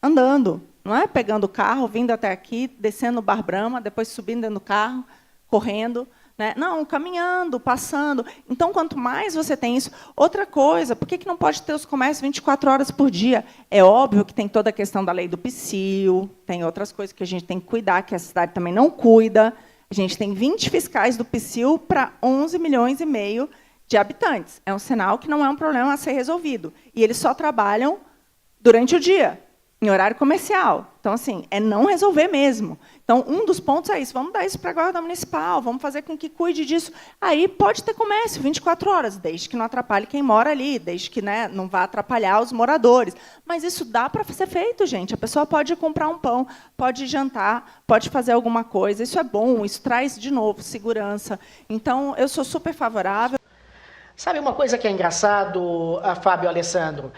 andando, não é pegando o carro, vindo até aqui, descendo o Bar Brahma, depois subindo dentro do carro, correndo, né? Não, caminhando, passando. Então, quanto mais você tem isso... Outra coisa, por que não pode ter os comércios 24 horas por dia? É óbvio que tem toda a questão da lei do PSIL, tem outras coisas que a gente tem que cuidar, que a cidade também não cuida. A gente tem 20 fiscais do PSIL para 11 milhões e meio de habitantes. É um sinal que não é um problema a ser resolvido. E eles só trabalham durante o dia, em horário comercial. Então, assim, é não resolver mesmo. Então, um dos pontos é isso. Vamos dar isso para a guarda municipal, vamos fazer com que cuide disso. Aí pode ter comércio 24 horas, desde que não atrapalhe quem mora ali, desde que, né, não vá atrapalhar os moradores. Mas isso dá para ser feito, gente. A pessoa pode comprar um pão, pode jantar, pode fazer alguma coisa. Isso é bom, isso traz, de novo, segurança. Então, eu sou super favorável. Sabe uma coisa que é engraçado, Fábio, Alessandro?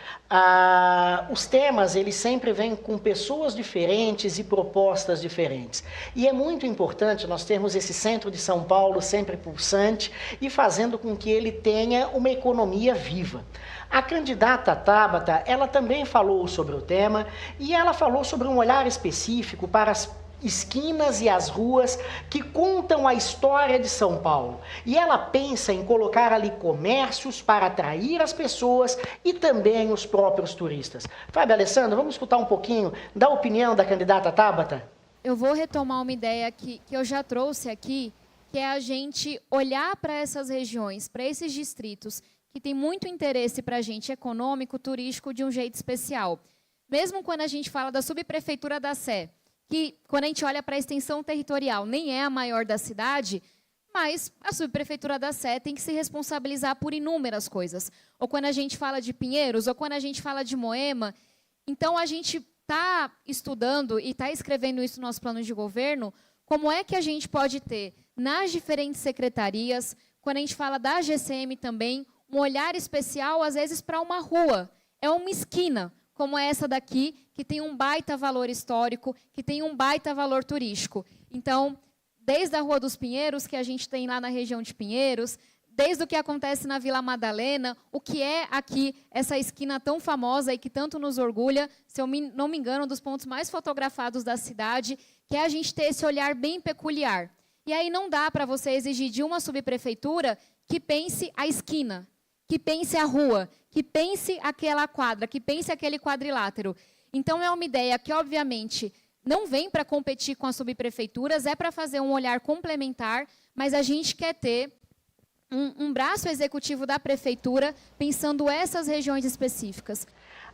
Os temas, eles sempre vêm com pessoas diferentes e propostas diferentes. E é muito importante nós termos esse centro de São Paulo sempre pulsante e fazendo com que ele tenha uma economia viva. A candidata Tabata, ela também falou sobre o tema e ela falou sobre um olhar específico para as esquinas e as ruas que contam a história de São Paulo. E ela pensa em colocar ali comércios para atrair as pessoas e também os próprios turistas. Fábio, Alessandro, vamos escutar um pouquinho da opinião da candidata Tabata? Eu vou retomar uma ideia que eu já trouxe aqui, que é a gente olhar para essas regiões, para esses distritos, que tem muito interesse para a gente econômico, turístico, de um jeito especial. Mesmo quando a gente fala da subprefeitura da Sé, que, quando a gente olha para a extensão territorial, nem é a maior da cidade, Mas a subprefeitura da Sé tem que se responsabilizar por inúmeras coisas. Ou quando a gente fala de Pinheiros, ou quando a gente fala de Moema. Então, a gente está estudando e está escrevendo isso no nosso plano de governo, como é que a gente pode ter, nas diferentes secretarias, quando a gente fala da GCM também, um olhar especial, às vezes, para uma rua. É uma esquina, como essa daqui, que tem um baita valor histórico, que tem um baita valor turístico. Então, desde a Rua dos Pinheiros, que a gente tem lá na região de Pinheiros, desde o que acontece na Vila Madalena, o que é aqui essa esquina tão famosa e que tanto nos orgulha, se eu não me engano, um dos pontos mais fotografados da cidade, que é a gente ter esse olhar bem peculiar. E aí não dá para você exigir de uma subprefeitura que pense a esquina, que pense a rua, que pense aquela quadra, que pense aquele quadrilátero. Então, é uma ideia que, obviamente, não vem para competir com as subprefeituras, é para fazer um olhar complementar, mas a gente quer ter um braço executivo da prefeitura pensando essas regiões específicas.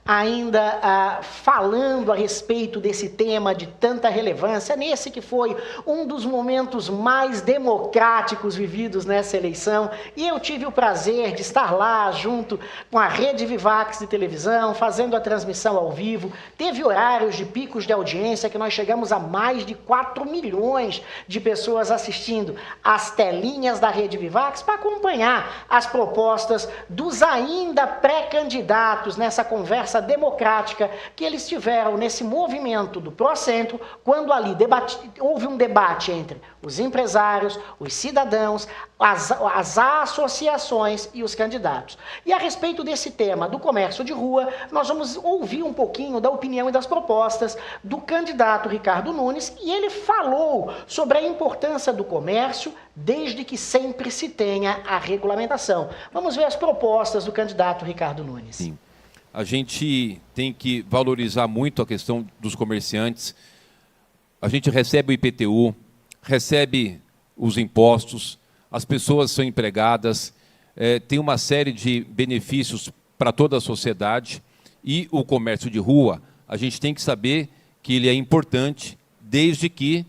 Ainda falando a respeito desse tema de tanta relevância, nesse que foi um dos momentos mais democráticos vividos nessa eleição, e eu tive o prazer de estar lá junto com a Rede Vivax de televisão, fazendo a transmissão ao vivo. Teve horários de picos de audiência que nós chegamos a mais de 4 milhões de pessoas assistindo as telinhas da Rede Vivax para acompanhar as propostas dos ainda pré-candidatos nessa conversa democrática que eles tiveram nesse movimento do Procentro, quando ali houve um debate entre os empresários, os cidadãos, as associações e os candidatos. E a respeito desse tema do comércio de rua, nós vamos ouvir um pouquinho da opinião e das propostas do candidato Ricardo Nunes, e ele falou sobre a importância do comércio desde que sempre se tenha a regulamentação. Vamos ver as propostas do candidato Ricardo Nunes. Sim. A gente tem que valorizar muito a questão dos comerciantes. A gente recebe o IPTU, recebe os impostos, as pessoas são empregadas, tem uma série de benefícios para toda a sociedade. E o comércio de rua, a gente tem que saber que ele é importante, desde que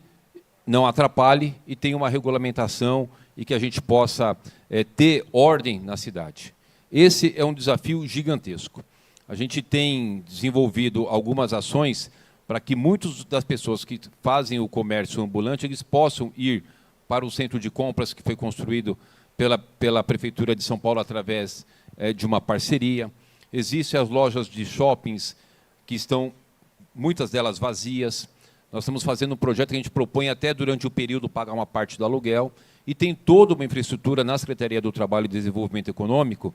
não atrapalhe e tenha uma regulamentação e que a gente possa ter ordem na cidade. Esse é um desafio gigantesco. A gente tem desenvolvido algumas ações para que muitas das pessoas que fazem o comércio ambulante, eles possam ir para o centro de compras que foi construído pela Prefeitura de São Paulo através de uma parceria. Existem as lojas de shoppings que estão, muitas delas vazias. Nós estamos fazendo um projeto que a gente propõe até durante o período pagar uma parte do aluguel, e tem toda uma infraestrutura na Secretaria do Trabalho e Desenvolvimento Econômico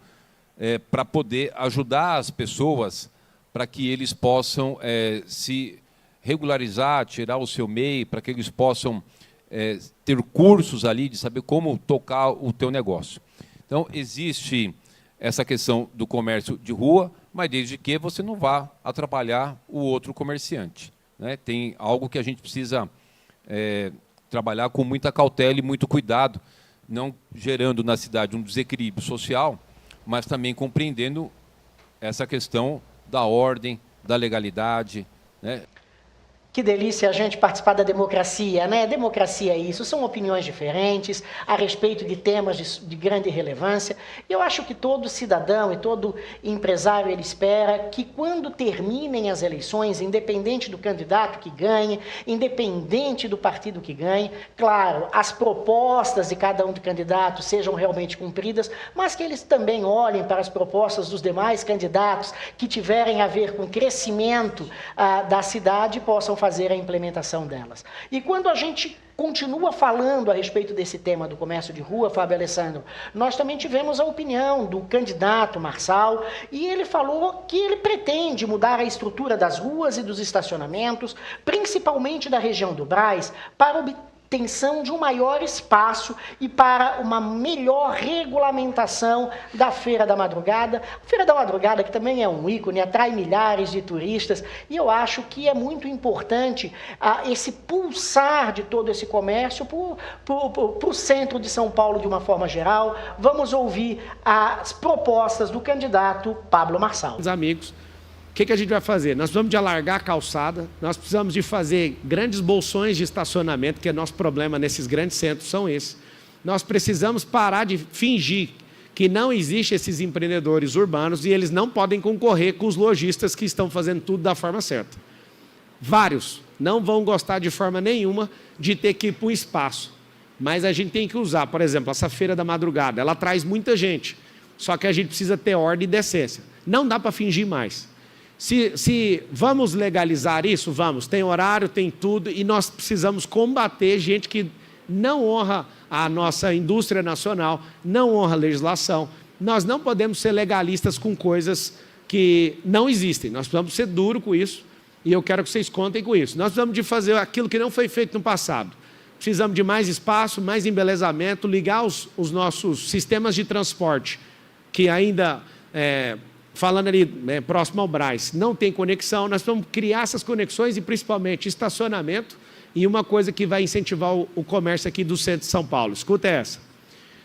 para poder ajudar as pessoas para que eles possam se regularizar, tirar o seu MEI, para que eles possam ter cursos ali de saber como tocar o teu negócio. Então, existe essa questão do comércio de rua, mas desde que você não vá atrapalhar o outro comerciante, né? Tem algo que a gente precisa trabalhar com muita cautela e muito cuidado, não gerando na cidade um desequilíbrio social, mas também compreendendo essa questão da ordem, da legalidade, né? Que delícia a gente participar da democracia, né? Democracia é isso, são opiniões diferentes a respeito de temas de grande relevância. Eu acho que todo cidadão e todo empresário, ele espera que quando terminem as eleições, independente do candidato que ganhe, independente do partido que ganhe, claro, as propostas de cada um dos candidatos sejam realmente cumpridas, mas que eles também olhem para as propostas dos demais candidatos que tiverem a ver com o crescimento da cidade e possam fazer a implementação delas. E quando a gente continua falando a respeito desse tema do comércio de rua, Fábio Alessandro, nós também tivemos a opinião do candidato Marçal, e ele falou que ele pretende mudar a estrutura das ruas e dos estacionamentos, principalmente da região do Brás, para obtenção de um maior espaço e para uma melhor regulamentação da Feira da Madrugada. A Feira da Madrugada, que também é um ícone, atrai milhares de turistas, e eu acho que é muito importante esse pulsar de todo esse comércio para o centro de São Paulo de uma forma geral. Vamos ouvir as propostas do candidato Pablo Marçal. Os amigos, o que a gente vai fazer? Nós precisamos de alargar a calçada, nós precisamos de fazer grandes bolsões de estacionamento, que é nosso problema nesses grandes centros são esses. nós precisamos parar de fingir que não existem esses empreendedores urbanos e eles não podem concorrer com os lojistas que estão fazendo tudo da forma certa. Vários não vão gostar de forma nenhuma de ter que ir para um espaço, mas a gente tem que usar, por exemplo, essa feira da madrugada, ela traz muita gente, só que a gente precisa ter ordem e decência. Não dá para fingir mais. Se vamos legalizar isso, vamos, tem horário, tem tudo, e nós precisamos combater gente que não honra a nossa indústria nacional, não honra a legislação. Nós não podemos ser legalistas com coisas que não existem, nós precisamos ser duros com isso, e eu quero que vocês contem com isso. Nós precisamos de fazer aquilo que não foi feito no passado. Precisamos de mais espaço, mais embelezamento, ligar os nossos sistemas de transporte, que ainda, falando ali próximo ao Brás, não tem conexão. Nós vamos criar essas conexões e principalmente estacionamento e uma coisa que vai incentivar o comércio aqui do centro de São Paulo. Escuta essa.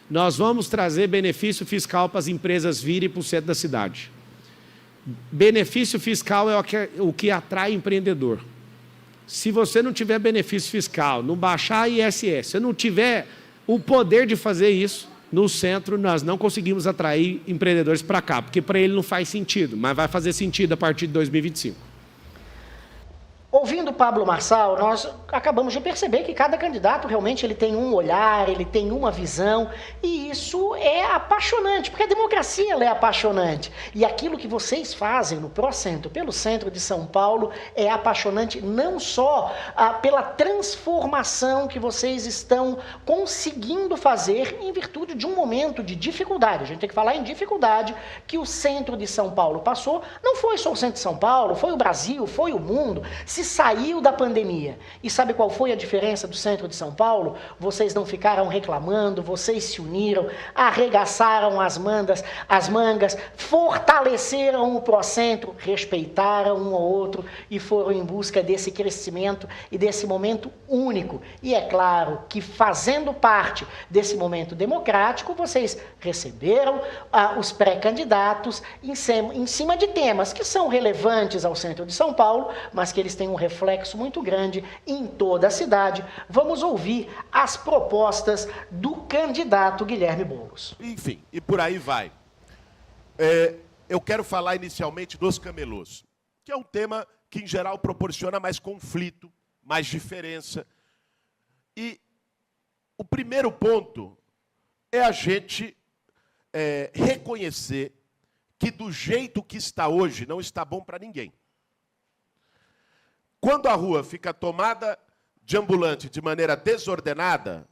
Nós vamos trazer benefício fiscal para as empresas virem para o centro da cidade. Benefício fiscal é o que atrai empreendedor. Se você não tiver benefício fiscal, não baixar a ISS, se não tiver o poder de fazer isso, no centro nós não conseguimos atrair empreendedores para cá, porque para ele não faz sentido, mas vai fazer sentido a partir de 2025. Ouvindo o Pablo Marçal, nós acabamos de perceber que cada candidato realmente ele tem um olhar, ele tem uma visão, e isso é apaixonante, porque a democracia ela é apaixonante. E aquilo que vocês fazem no Procentro, pelo centro de São Paulo, é apaixonante não só pela transformação que vocês estão conseguindo fazer em virtude de um momento de dificuldade. A gente tem que falar em dificuldade que o centro de São Paulo passou. Não foi só o centro de São Paulo, foi o Brasil, foi o mundo. Se saiu da pandemia. E sabe qual foi a diferença do centro de São Paulo? Vocês não ficaram reclamando, vocês se uniram, arregaçaram as mangas, fortaleceram o Procentro, respeitaram um ao outro e foram em busca desse crescimento e desse momento único. E é claro que fazendo parte desse momento democrático, vocês receberam os pré-candidatos em cima de temas que são relevantes ao centro de São Paulo, mas que eles têm um reflexo muito grande em toda a cidade. Vamos ouvir as propostas do candidato Guilherme Boulos. Enfim, e por aí vai. Eu quero falar inicialmente dos camelôs, que é um tema que, em geral, proporciona mais conflito, mais diferença. E o primeiro ponto é a gente reconhecer que, do jeito que está hoje, não está bom para ninguém. Quando a rua fica tomada de ambulante de maneira desordenada,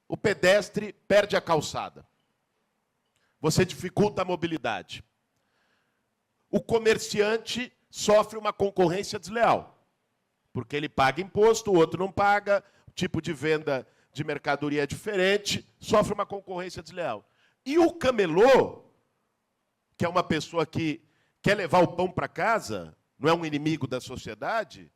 o pedestre perde a calçada. Você dificulta a mobilidade. O comerciante sofre uma concorrência desleal, porque ele paga imposto, o outro não paga, o tipo de venda de mercadoria é diferente, sofre uma concorrência desleal. E o camelô, que é uma pessoa que quer levar o pão para casa, não é um inimigo da sociedade,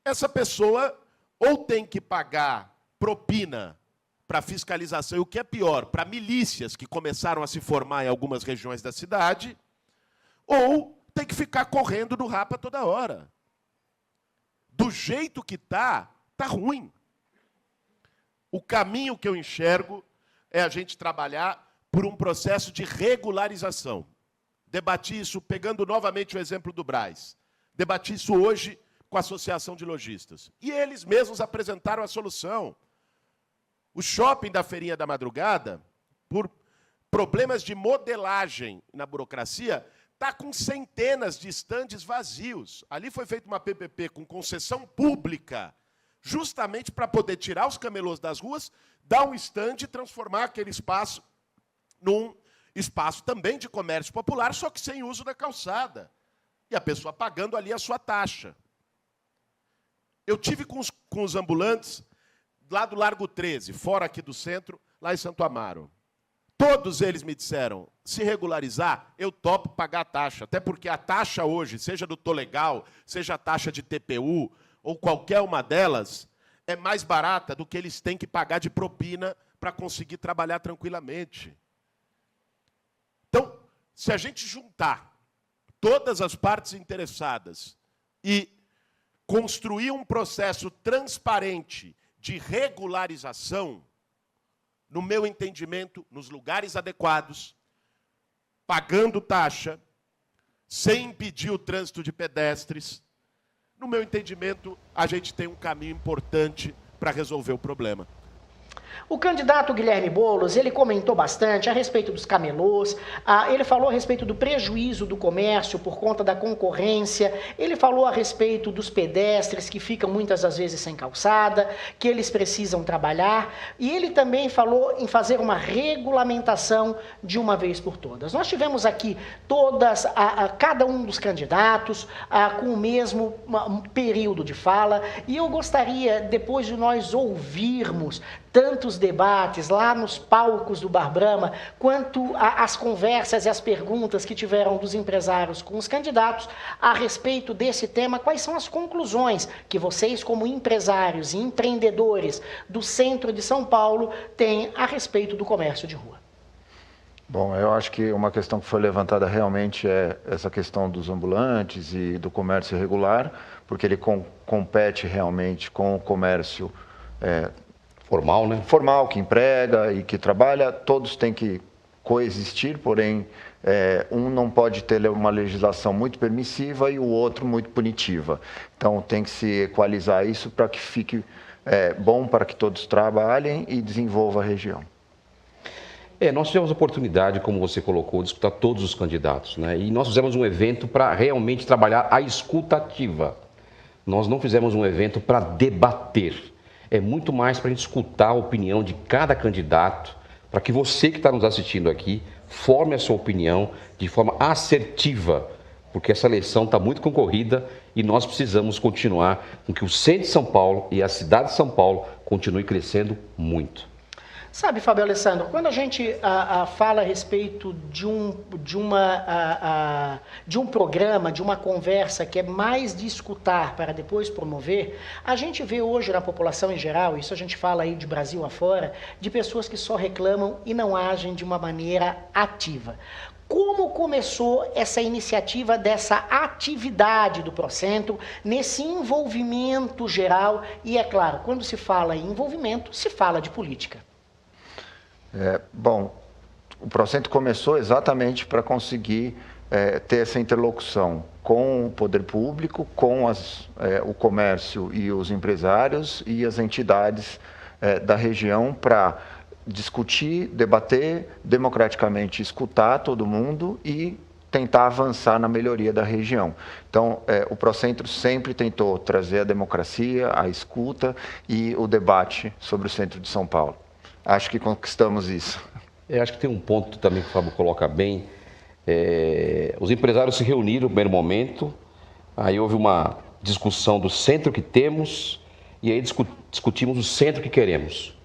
essa pessoa ou tem que pagar propina para fiscalização, e o que é pior, para milícias que começaram a se formar em algumas regiões da cidade, ou tem que ficar correndo no rapa toda hora. Do jeito que tá ruim. O caminho que eu enxergo é a gente trabalhar por um processo de regularização. Debati isso, pegando novamente o exemplo do Brás. Debati isso hoje com a Associação de Lojistas. E eles mesmos apresentaram a solução. O shopping da Feirinha da Madrugada, por problemas de modelagem na burocracia, está com centenas de estandes vazios. Ali foi feita uma PPP com concessão pública, justamente para poder tirar os camelôs das ruas, dar um estande e transformar aquele espaço num espaço também de comércio popular, só que sem uso da calçada. E a pessoa pagando ali a sua taxa. Eu tive com os ambulantes lá do Largo 13, fora aqui do centro, lá em Santo Amaro. Todos eles me disseram, se regularizar, eu topo pagar a taxa. Até porque a taxa hoje, seja do Tô Legal, seja a taxa de TPU, ou qualquer uma delas, é mais barata do que eles têm que pagar de propina para conseguir trabalhar tranquilamente. Então, se a gente juntar todas as partes interessadas e construir um processo transparente de regularização, no meu entendimento, nos lugares adequados, pagando taxa, sem impedir o trânsito de pedestres. No meu entendimento, a gente tem um caminho importante para resolver o problema. O candidato Guilherme Boulos, ele comentou bastante a respeito dos camelôs, ele falou a respeito do prejuízo do comércio por conta da concorrência, ele falou a respeito dos pedestres que ficam muitas das vezes sem calçada, que eles precisam trabalhar, e ele também falou em fazer uma regulamentação de uma vez por todas. Nós tivemos aqui cada um dos candidatos com o mesmo período de fala, e eu gostaria, depois de nós ouvirmos tantos debates lá nos palcos do Bar Brahma, quanto as conversas e as perguntas que tiveram dos empresários com os candidatos a respeito desse tema, quais são as conclusões que vocês, como empresários e empreendedores do centro de São Paulo, têm a respeito do comércio de rua? Bom, eu acho que uma questão que foi levantada realmente é essa questão dos ambulantes e do comércio irregular, porque ele compete realmente com o comércio formal, né? Formal, que emprega e que trabalha, todos têm que coexistir, porém, um não pode ter uma legislação muito permissiva e o outro muito punitiva. Então, tem que se equalizar isso para que fique bom para que todos trabalhem e desenvolvam a região. Nós tivemos a oportunidade, como você colocou, de escutar todos os candidatos, né? E nós fizemos um evento para realmente trabalhar a escuta ativa. Nós não fizemos um evento para debater. É muito mais para a gente escutar a opinião de cada candidato, para que você que está nos assistindo aqui forme a sua opinião de forma assertiva, porque essa eleição está muito concorrida e nós precisamos continuar com que o centro de São Paulo e a cidade de São Paulo continue crescendo muito. Sabe, Fábio Alessandro, quando a gente fala a respeito de um programa, de uma conversa que é mais de escutar para depois promover, a gente vê hoje na população em geral, isso a gente fala aí de Brasil afora, de pessoas que só reclamam e não agem de uma maneira ativa. Como começou essa iniciativa dessa atividade do Procentro, nesse envolvimento geral? E é claro, quando se fala em envolvimento, se fala de política. Bom, o Procentro começou exatamente para conseguir ter essa interlocução com o poder público, com o comércio e os empresários e as entidades da região para discutir, debater, democraticamente escutar todo mundo e tentar avançar na melhoria da região. Então, o Procentro sempre tentou trazer a democracia, a escuta e o debate sobre o centro de São Paulo. Acho que conquistamos isso. Acho que tem um ponto também que o Fábio coloca bem. Os empresários se reuniram no primeiro momento, aí houve uma discussão do centro que temos e aí discutimos o centro que queremos.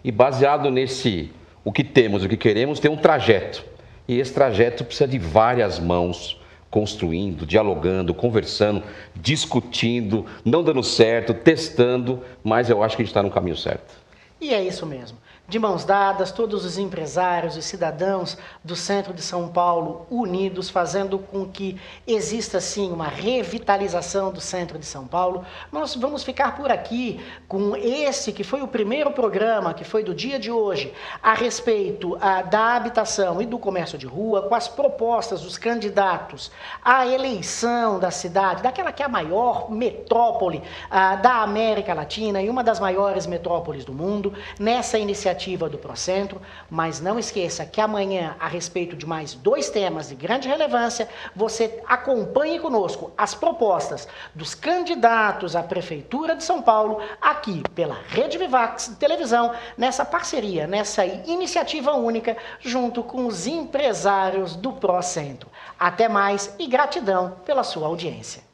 E baseado nesse, o que temos e o que queremos, tem um trajeto. E esse trajeto precisa de várias mãos construindo, dialogando, conversando, discutindo, não dando certo, testando, mas eu acho que a gente está no caminho certo. E é isso mesmo. De mãos dadas, todos os empresários e cidadãos do centro de São Paulo unidos, fazendo com que exista, sim, uma revitalização do centro de São Paulo. Nós vamos ficar por aqui com esse que foi o primeiro programa, que foi do dia de hoje, a respeito da habitação e do comércio de rua, com as propostas dos candidatos à eleição da cidade, daquela que é a maior metrópole da América Latina e uma das maiores metrópoles do mundo, nessa iniciativa do Procentro, mas não esqueça que amanhã, a respeito de mais 2 temas de grande relevância, você acompanhe conosco as propostas dos candidatos à Prefeitura de São Paulo, aqui pela Rede Vivax Televisão, nessa parceria, nessa iniciativa única, junto com os empresários do Procentro. Até mais e gratidão pela sua audiência.